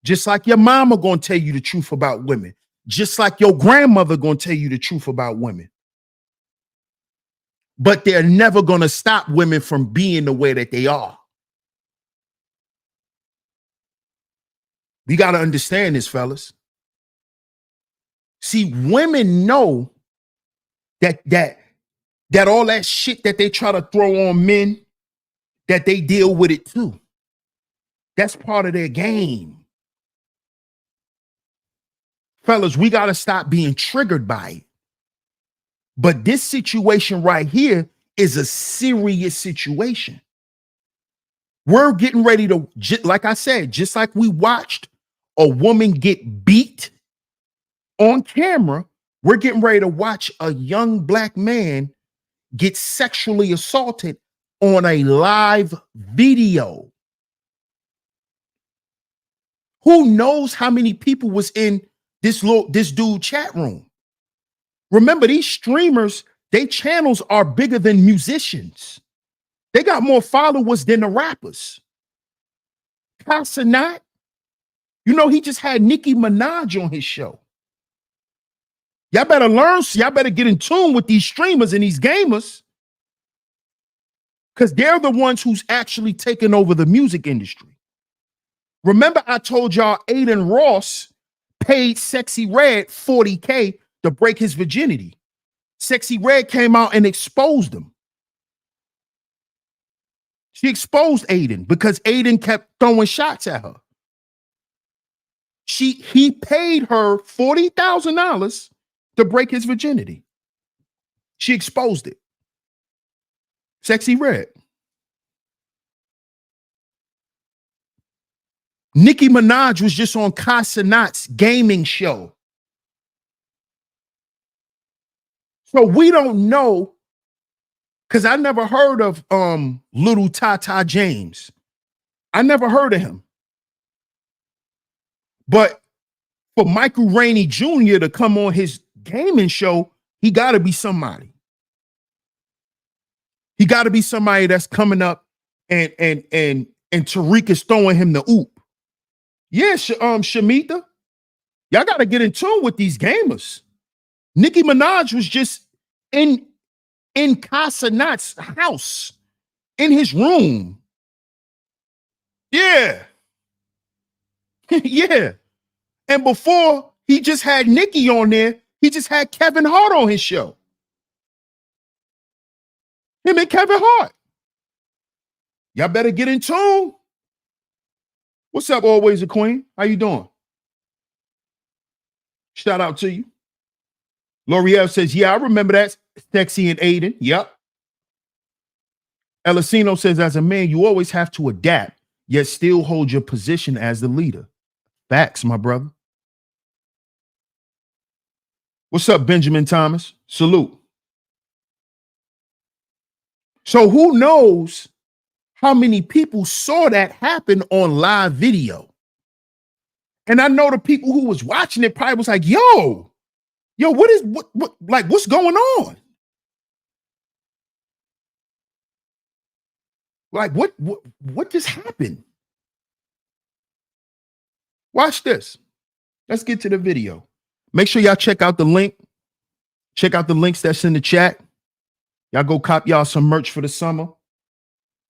Just like your mama gonna tell you the truth about women. Just like your grandmother gonna tell you the truth about women. But they're never gonna stop women from being the way that they are. We gotta understand this, fellas. See, women know that all that shit that they try to throw on men, that they deal with it too. That's part of their game. Fellas, we got to stop being triggered by it. But this situation right here is a serious situation. We're getting ready to, like I said, just like we watched a woman get beat on camera, we're getting ready to watch a young black man get sexually assaulted on a live video. Who knows how many people was in this dude chat room? Remember, these streamers, their channels are bigger than musicians. They got more followers than the rappers. Casanat, he just had Nicki Minaj on his show. Y'all better learn, y'all better get in tune with these streamers and these gamers, because they're the ones who's actually taking over the music industry. Remember, I told y'all Aiden Ross paid Sexy Red $40K to break his virginity. Sexy Red came out and exposed him. She exposed Aiden because Aiden kept throwing shots at her. He paid her $40,000 to break his virginity. She exposed it. Sexy Red. Nicki Minaj was just on Casanat's gaming show. So we don't know, because I never heard of Little Tata James. I never heard of him. But for Michael Rainey Jr. to come on his gaming show, he got to be somebody. He got to be somebody that's coming up and Tariq is throwing him the oop. Yeah, Shamita, y'all got to get in tune with these gamers. Nicki Minaj was just in Casanat's house, in his room. Yeah. Yeah. And before he just had Nicki on there, he just had Kevin Hart on his show. Him and Kevin Hart. Y'all better get in tune. What's up, Always a Queen? How you doing? Shout out to you. L'Oreal says, yeah, I remember that. Sexy and Aiden. Yep. Elisino says, as a man, you always have to adapt, yet still hold your position as the leader. Facts, my brother. What's up, Benjamin Thomas? Salute. So who knows how many people saw that happen on live video. And I know the people who was watching it probably was like, yo, what's going on? Like, what just happened? Watch this. Let's get to the video. Make sure y'all check out the link. Check out the links that's in the chat. Y'all go cop y'all some merch for the summer.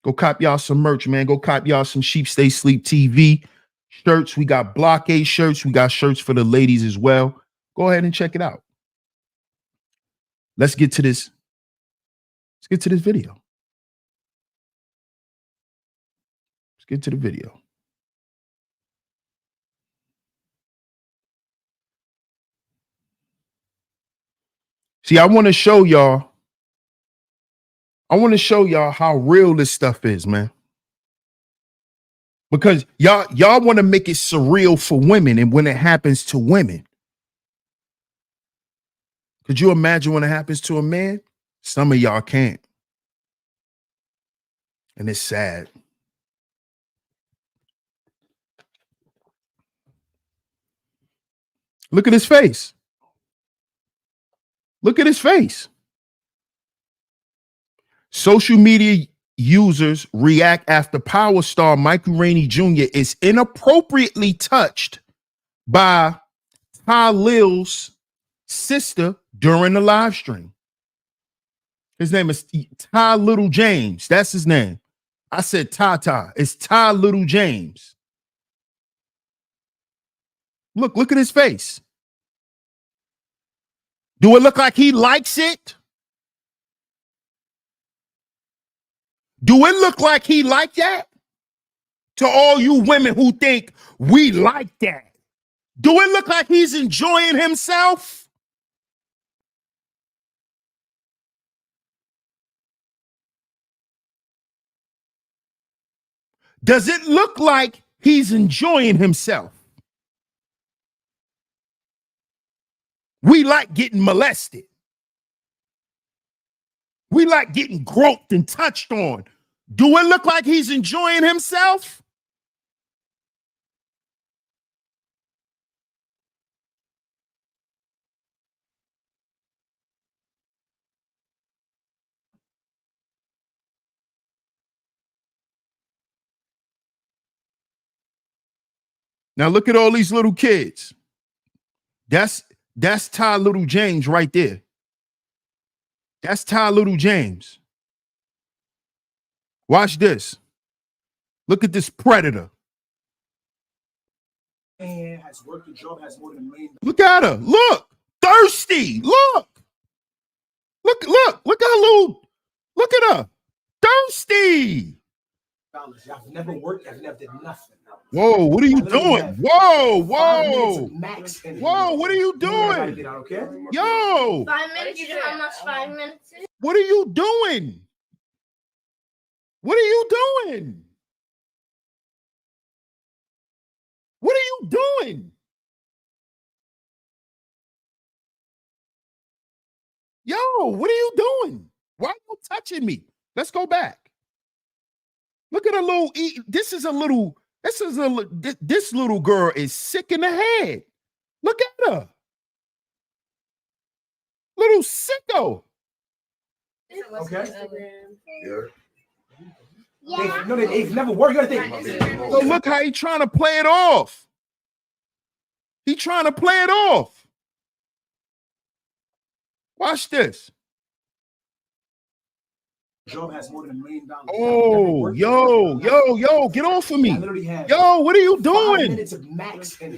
Go cop y'all some merch, man. Go cop y'all some SHEEPSTAYSLEEPTV shirts. We got blockade shirts. We got shirts for the ladies as well. Go ahead and check it out. Let's get to this. Let's get to this video. Let's get to the video. See, I want to show y'all how real this stuff is, man. Because y'all want to make it surreal for women, and when it happens to women. Could you imagine when it happens to a man? Some of y'all can't. And it's sad. Look at his face. Look at his face. Social media users react after power star Michael Rainey Jr. is inappropriately touched by Talil's sister during the live stream. His name is Ty Little James. That's his name. I said Tata. It's Ty Little James. Look at his face. Do it look like he likes it? Do it look like he like that? To all you women who think we like that. Do it look like he's enjoying himself? Does it look like he's enjoying himself? We like getting molested. We like getting groped and touched on. Do it look like he's enjoying himself? Now look at all these little kids. That's Ty Little James right there. That's Ty Little James. Watch this. Look at this predator. Has worked a job, has more than $1 million. Look at her. Look. Thirsty. Look at her little. Look at her. Thirsty. I've never worked. I've never did nothing. Whoa, what are you doing? Whoa. Whoa, what are you doing? Yo. 5 minutes. You know how much 5 minutes is? What are you doing? What are you doing? What are you doing? Yo, what are you doing? Why are you touching me? Let's go back. Look at a little. This little girl is sick in the head. Look at her. Little sicko. Okay. Yeah. They've never worked. You gotta think. So look how he trying to play it off. He trying to play it off. Watch this. Job has more than $1 million. Oh, yo, get off of me. Yo, what are you doing?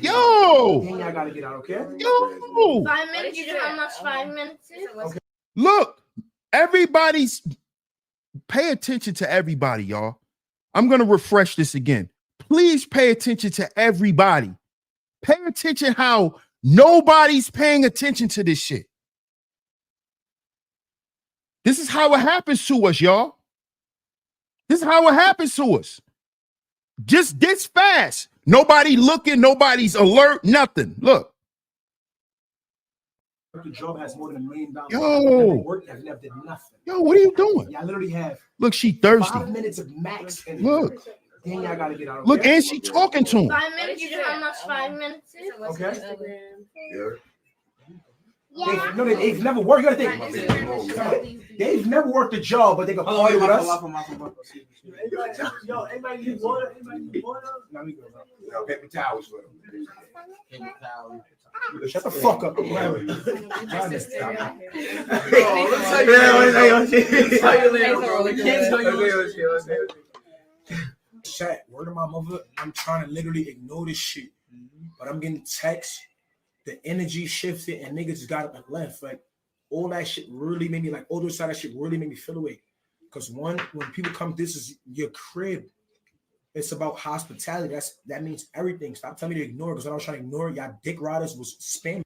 Yo. I gotta get out, okay? Yo. 5 minutes. You know how much 5 minutes is? Okay. Look, everybody's pay attention to everybody, y'all. I'm going to refresh this again. Please pay attention to everybody. Pay attention how nobody's paying attention to this shit. This is how it happens to us, y'all. This is how it happens to us. Just this fast. Nobody looking, nobody's alert, nothing. Look. The job has more than $1 million. Yo. Work, I've never did nothing. Yo, what are you doing? Yeah, I literally have. Look, she thirsty. 5 minutes of max. And Look. Then y'all gotta get out. Okay? Look, and she talking to him. 5 minutes. You know how much 5 minutes is? Okay. Yeah. They've never worked. You gotta think. They've never worked a job, but they can play with us. Yo, anybody need water? Anybody need water? No, we good, bro. No, paper towels for them. Shut the fuck up. Chat, word of my mother, I'm trying to literally ignore this shit. But I'm getting texts, the energy shifted, and niggas just got up and left. Like, all that shit really made me, like, all those side of shit really made me feel away. Because one, when people come, this is your crib. It's about hospitality. That means everything. Stop telling me to ignore it, because when I was trying to ignore it, y'all dick riders was spamming.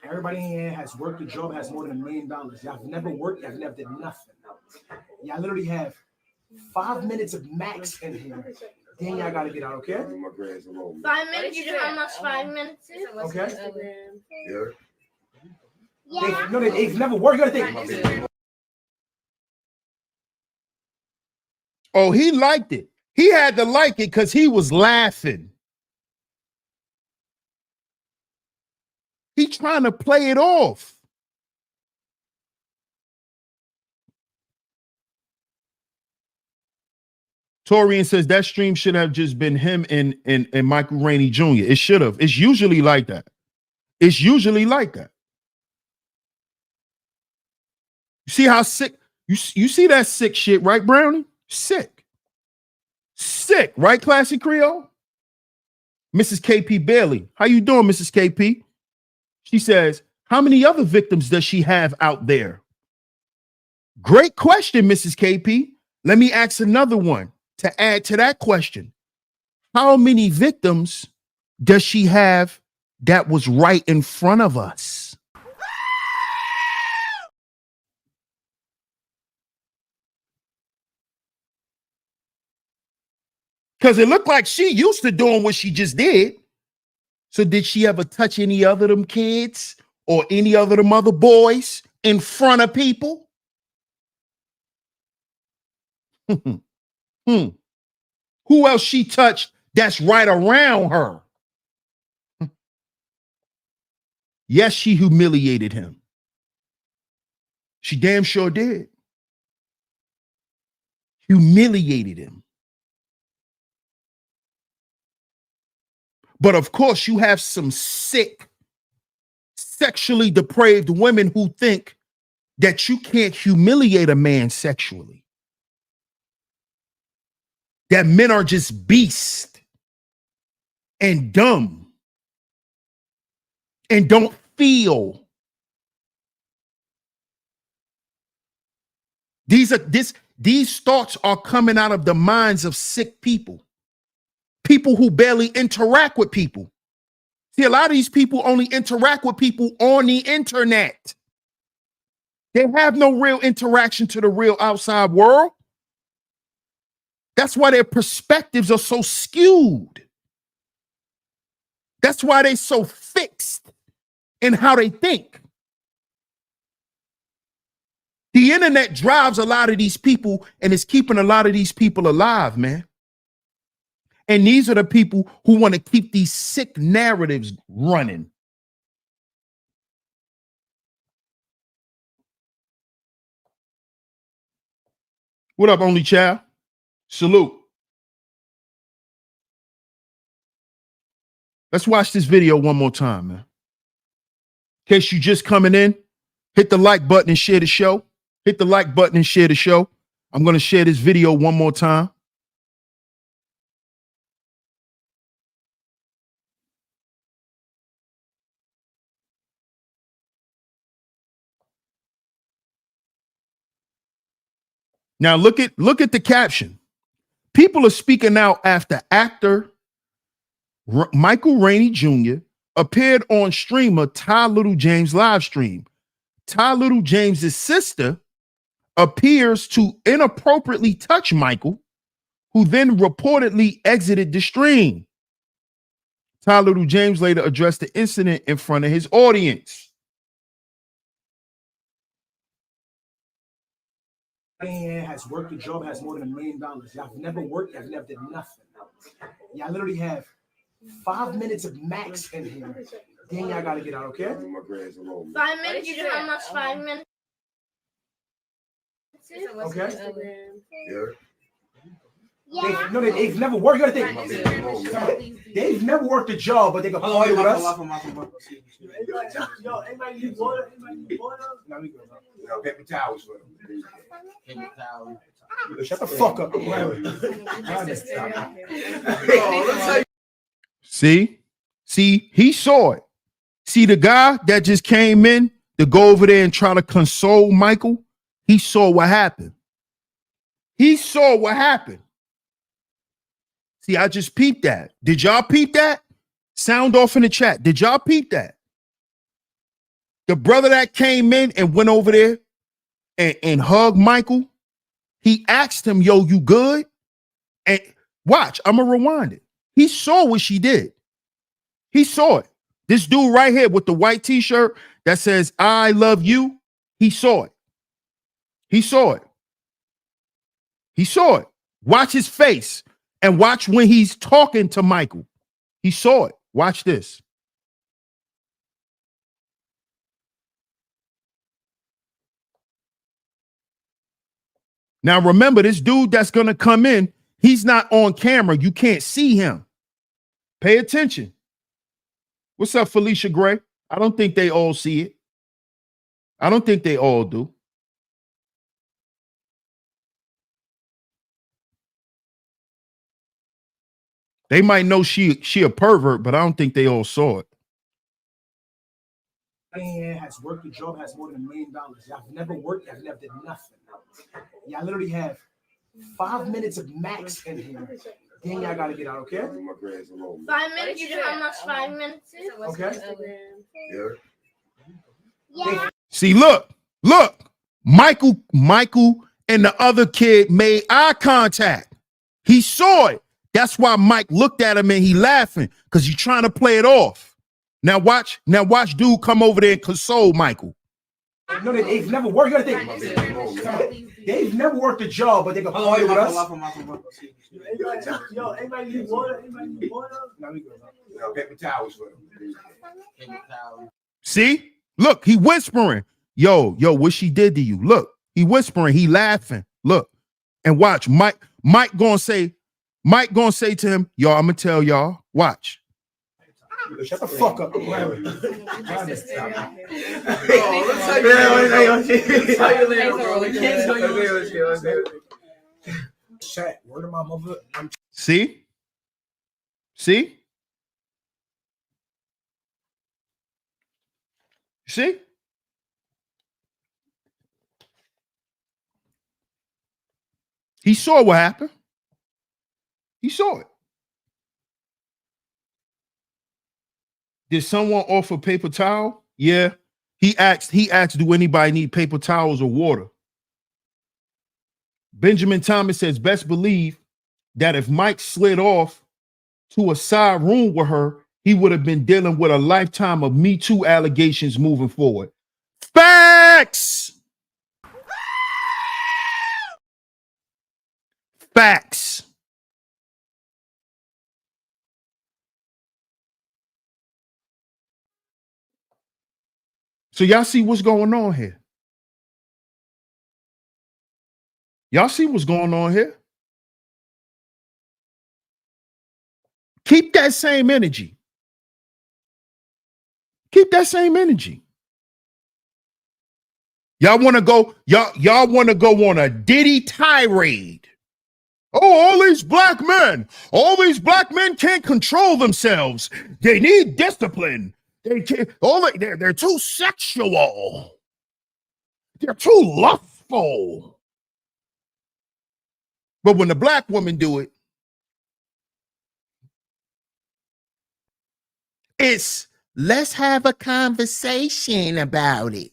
Everybody in here has worked a job, has more than $1 million. Y'all have never worked, y'all never did nothing. Y'all literally have 5 minutes of max in here. Then y'all gotta get out, okay? 5 minutes. You know how much 5 minutes is? Okay. Yeah. They've never worked. You gotta think. Oh, he liked it. He had to like it because he was laughing. He trying to play it off. Torian says that stream should have just been him and Michael Rainey Jr. It should have. It's usually like that. It's usually like that. You see how sick? You see that sick shit, right, Brownie? Sick. Sick, right, Classic Creole? Mrs. KP Bailey. How you doing, Mrs. KP? She says, how many other victims does she have out there? Great question, Mrs. KP. Let me ask another one to add to that question. How many victims does she have that was right in front of us? Because it looked like she used to doing what she just did. So did she ever touch any other of them kids or any other of them other boys in front of people? Who else she touched that's right around her? Yes, she humiliated him. She damn sure did. Humiliated him. But of course, you have some sick, sexually depraved women who think that you can't humiliate a man sexually. That men are just beasts and dumb and don't feel. These thoughts are coming out of the minds of sick people. People who barely interact with people. See, a lot of these people only interact with people on the internet. They have no real interaction to the real outside world. That's why their perspectives are so skewed. That's why they're so fixed in how they think. The internet drives a lot of these people and is keeping a lot of these people alive, man. And these are the people who want to keep these sick narratives running. What up, only child? Salute. Let's watch this video one more time, man. In case you just coming in, hit the like button and share the show. Hit the like button and share the show. I'm going to share this video one more time. Now look at the caption. People are speaking out after actor Michael Rainey Jr. appeared on streamer Ty Little James live stream. Ty Little James's sister appears to inappropriately touch Michael, who then reportedly exited the stream. Ty Little James later addressed the incident in front of his audience. man has worked a job, has more than $1 million. Y'all have never worked, y'all never did nothing. Y'all literally have 5 minutes of max in here. Then y'all gotta get out, okay? 5 minutes. You know how much 5 minutes is? Okay. Yeah. They've never worked. You gotta think. They've never worked a job, but they can play with us. Yo, anybody need water? No, we good. Paper towels for them. Paper towels. Shut the fuck up. See, he saw it. See, the guy that just came in to go over there and try to console Michael, he saw what happened. He saw what happened. See, I just peeped that. Did y'all peep that? Sound off in the chat. Did y'all peep that? The brother that came in and went over there and hugged Michael, he asked him, yo, you good? And watch, I'm going to rewind it. He saw what she did. He saw it. This dude right here with the white t-shirt that says, I love you, he saw it. He saw it. He saw it. Watch his face and watch when he's talking to Michael. He saw it. Watch this. Now, remember, this dude that's going to come in, he's not on camera. You can't see him. Pay attention. What's up, Felicia Gray? I don't think they all see it. I don't think they all do. They might know she a pervert, but I don't think they all saw it. Man has worked a job, has more than $1 million. Y'all have never worked, y'all never did nothing. Y'all literally have 5 minutes of max in here. Then y'all gotta get out, okay? 5 minutes. You know how much 5 minutes is? Okay. Yeah. See, look, Michael and the other kid made eye contact. He saw it. That's why Mike looked at him and he laughing because he's trying to play it off. Now watch dude come over there and console Michael. No, they've never worked. You gotta think. They've never worked a job, but they can play with us. Yo, anybody need water? No, we good. Paper towels for them. See? Look, he whispering. Yo, what she did to you? Look, he whispering, he laughing. Look, and watch Mike gonna say to him, yo, I'm gonna tell y'all. Watch. Shut the fuck up. Chat, word of my mother. See? See? See? He saw what happened. He saw it. Did someone offer paper towel? Yeah. He asked, do anybody need paper towels or water? Benjamin Thomas says, best believe that if Mike slid off to a side room with her, he would have been dealing with a lifetime of Me Too allegations moving forward. Facts! Facts. So y'all see what's going on here? Y'all see what's going on here? Keep that same energy. Keep that same energy. Y'all want to go, y'all want to go on a Diddy tirade. Oh, all these black men can't control themselves. They need discipline. They can't, they're too sexual. They're too lustful. But when the black woman do it, it's let's have a conversation about it.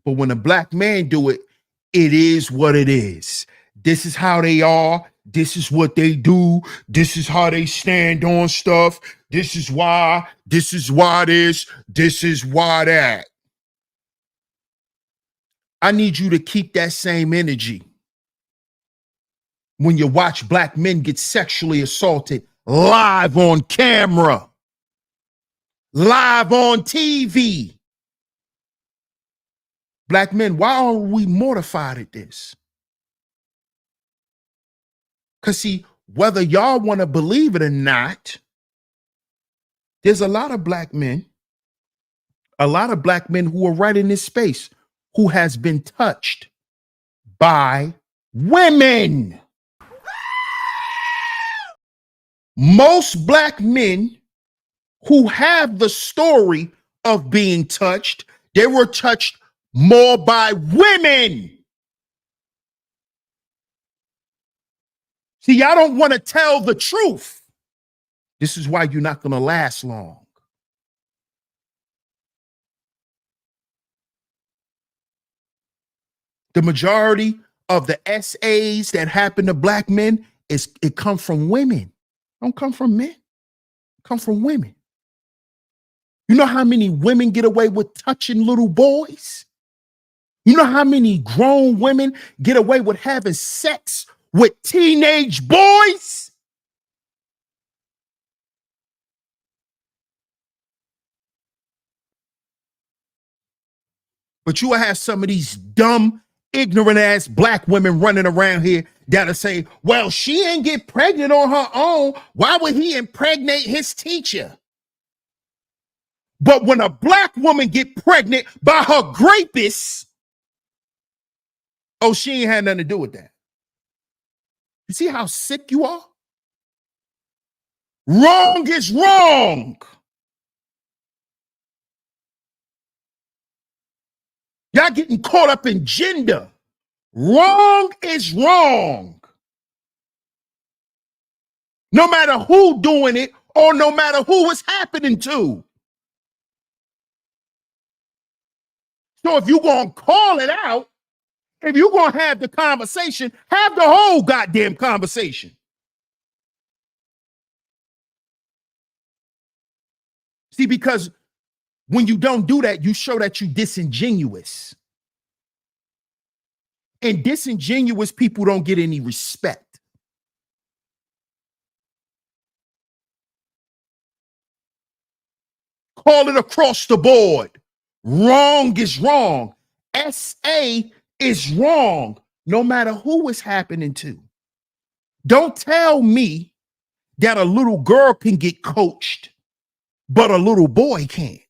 But when a black man do it, it is what it is. This is how they are. This is what they do. This is how they stand on stuff. This is why. This is why this. This is why that. I need you to keep that same energy when you watch black men get sexually assaulted live on camera, live on TV. Black men, why are we mortified at this? Because see, whether y'all want to believe it or not, there's a lot of black men who are right in this space who has been touched by women. Most black men who have the story of being touched, they were touched more by women. See, y'all don't want to tell the truth. This is why you're not going to last long. The majority of the SAs that happen to black men it comes from women. Don't come from men. It come from women. You know how many women get away with touching little boys? You know how many grown women get away with having sex with teenage boys? But you will have some of these dumb, ignorant ass black women running around here that'll say, well, she ain't get pregnant on her own. Why would he impregnate his teacher? But when a black woman get pregnant by her rapist, oh, she ain't had nothing to do with that. You see how sick you are? Wrong is wrong. Y'all getting caught up in gender. Wrong is wrong. No matter who doing it or no matter who it's happening to. So if you're going to call it out, if you're going to have the conversation, have the whole goddamn conversation. See, because when you don't do that, you show that you're disingenuous. And disingenuous people don't get any respect. Call it across the board. Wrong is wrong. SA is wrong, no matter who it's happening to. Don't tell me that a little girl can get coached, but a little boy can't.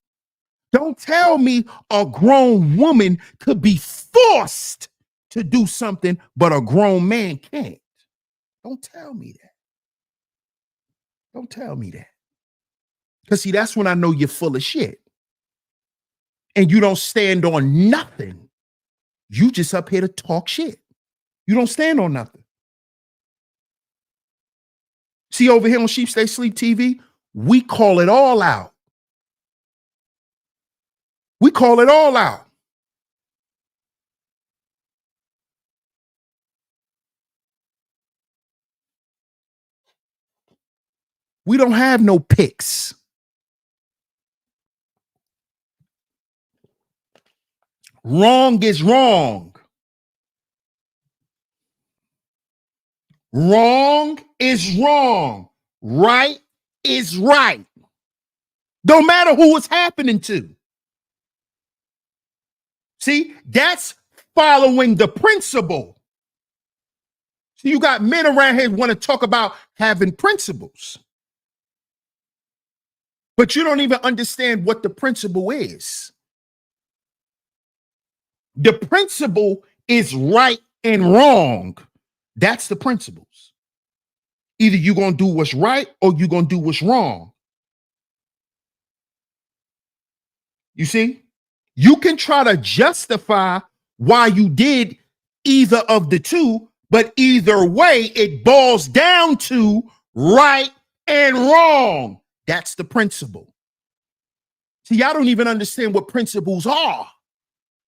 Don't tell me a grown woman could be forced to do something, but a grown man can't. Don't tell me that. Don't tell me that. Because see, that's when I know you're full of shit. And you don't stand on nothing. You just up here to talk shit. You don't stand on nothing. See, over here on Sheep Stay Sleep TV, we call it all out. We call it all out. We don't have no picks. Wrong is wrong. Wrong is wrong. Right is right. Don't matter who it's happening to. See, that's following the principle. So you got men around here who want to talk about having principles. But you don't even understand what the principle is. The principle is right and wrong. That's the principles. Either you're going to do what's right or you're going to do what's wrong. You see? You can try to justify why you did either of the two, but either way, it boils down to right and wrong. That's the principle. See, y'all don't even understand what principles are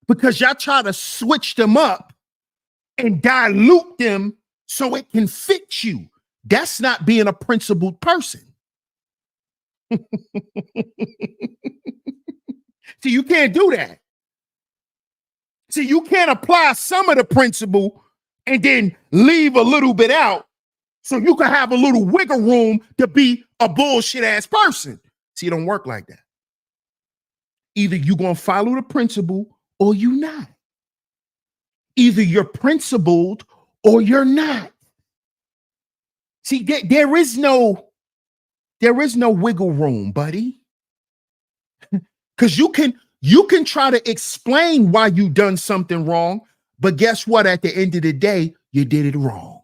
because y'all try to switch them up and dilute them so it can fit you. That's not being a principled person. See, you can't do that. See, you can't apply some of the principle and then leave a little bit out so you can have a little wiggle room to be a bullshit ass person. See, it don't work like that. Either you're going to follow the principle or you're not. Either you're principled or you're not. See, there is no wiggle room, buddy. Because you can try to explain why you done something wrong, but guess what? At the end of the day, you did it wrong.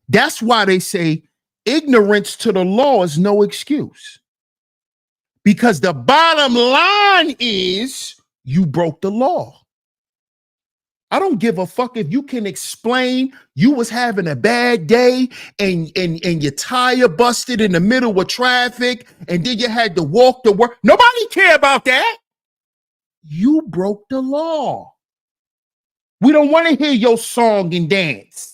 That's why they say ignorance to the law is no excuse. Because the bottom line is you broke the law. I don't give a fuck if you can explain you was having a bad day and your tire busted in the middle of traffic and then you had to walk to work. Nobody care about that. You broke the law. We don't want to hear your song and dance.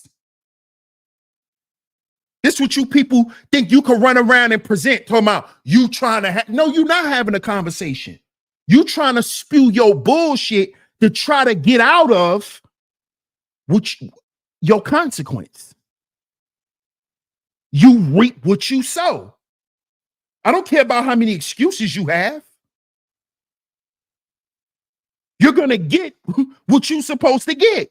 This is what you people think you can run around and present, talking about you trying to no, you're not having a conversation. You trying to spew your bullshit to try to get out of your consequence. You reap what you sow. I don't care about how many excuses you have. You're going to get what you're supposed to get.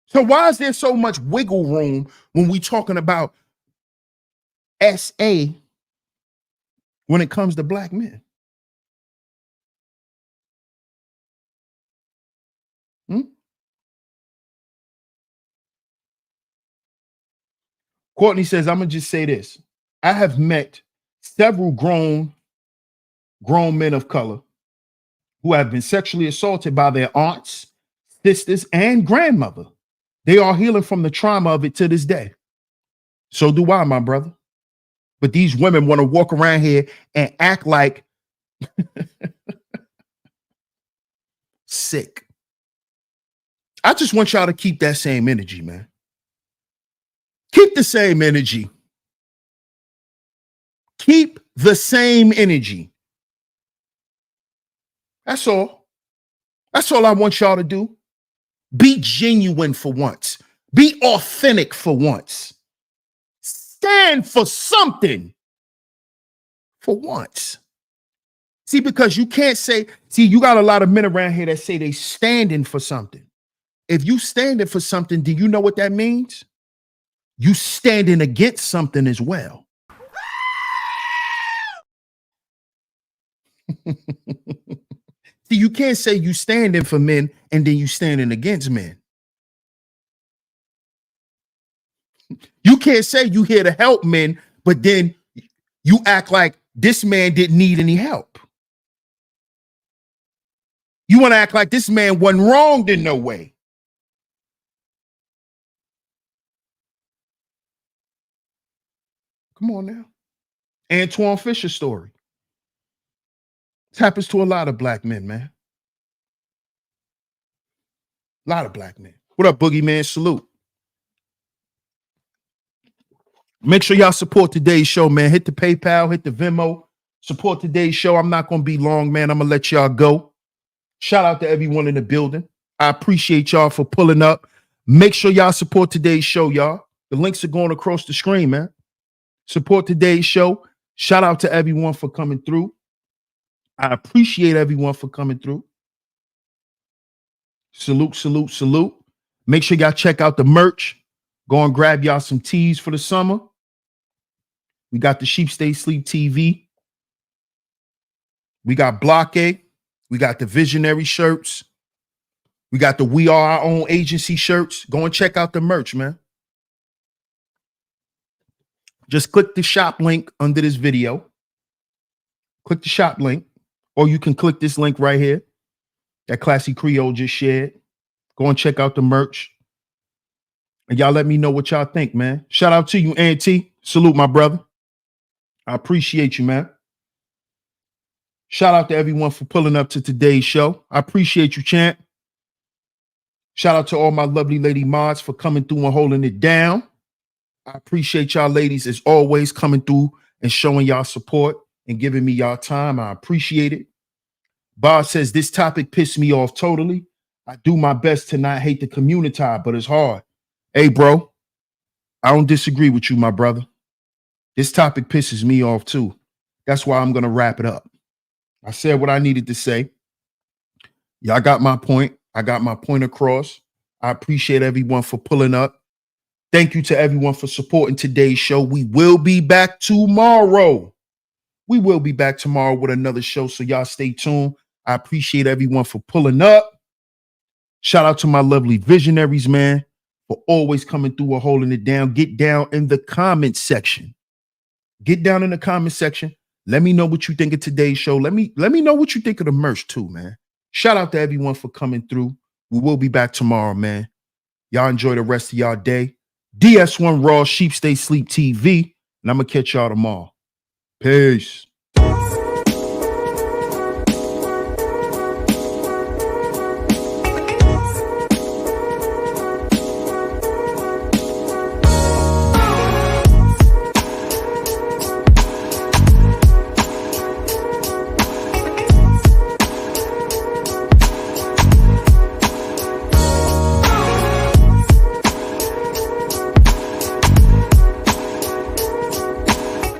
So why is there so much wiggle room when we talking about SA when it comes to black men? Courtney says, I'm going to just say this. I have met several grown men of color who have been sexually assaulted by their aunts, sisters, and grandmother. They are healing from the trauma of it to this day. So do I, my brother. But these women want to walk around here and act like sick. I just want y'all to keep that same energy, man. Keep the same energy. Keep the same energy. That's all. That's all I want y'all to do. Be genuine for once. Be authentic for once. Stand for something for once. See, because you can't say, you got a lot of men around here that say they standing for something. If you standing for something, do you know what that means? You standing against something as well. See, you can't say you standing for men and then you standing against men. You can't say you here to help men, but then you act like this man didn't need any help. You want to act like this man wasn't wronged in no way. Come on now. Antoine Fisher story. This happens to a lot of black men, man. A lot of black men. What up, Boogeyman? Salute. Make sure y'all support today's show, man. Hit the PayPal, hit the Venmo. Support today's show. I'm not going to be long, man. I'm going to let y'all go. Shout out to everyone in the building. I appreciate y'all for pulling up. Make sure y'all support today's show, y'all. The links are going across the screen, man. Support today's show. Shout out to everyone for coming through. I appreciate everyone for coming through. Salute, salute, salute. Make sure y'all check out the merch. Go and grab y'all some tees for the summer. We got the Sheep Stay Sleep TV. We got Blockade. We got the Visionary shirts. We got the We Are Our Own Agency shirts. Go and check out the merch, man. Just click the shop link under this video. Click the shop link. Or you can click this link right here that Classy Creole just shared. Go and check out the merch. And y'all let me know what y'all think, man. Shout out to you, Auntie. Salute, my brother. I appreciate you, man. Shout out to everyone for pulling up to today's show. I appreciate you, champ. Shout out to all my lovely lady mods for coming through and holding it down. I appreciate y'all ladies as always coming through and showing y'all support and giving me y'all time. I appreciate it. Bob says this topic pissed me off totally. I do my best to not hate the community, but it's hard. Hey, bro, I don't disagree with you, my brother. This topic pisses me off too. That's why I'm going to wrap it up. I said what I needed to say. Y'all got my point. I got my point across. I appreciate everyone for pulling up. Thank you to everyone for supporting today's show. We will be back tomorrow. We will be back tomorrow with another show, so y'all stay tuned. I appreciate everyone for pulling up. Shout out to my lovely visionaries, man, for always coming through and holding it down. Get down in the comment section. Get down in the comment section. Let me know what you think of today's show. Let me know what you think of the merch too, man. Shout out to everyone for coming through. We will be back tomorrow, man. Y'all enjoy the rest of y'all day. DS1 Raw, Sheep Stay Sleep TV, and I'm going to catch y'all tomorrow. Peace.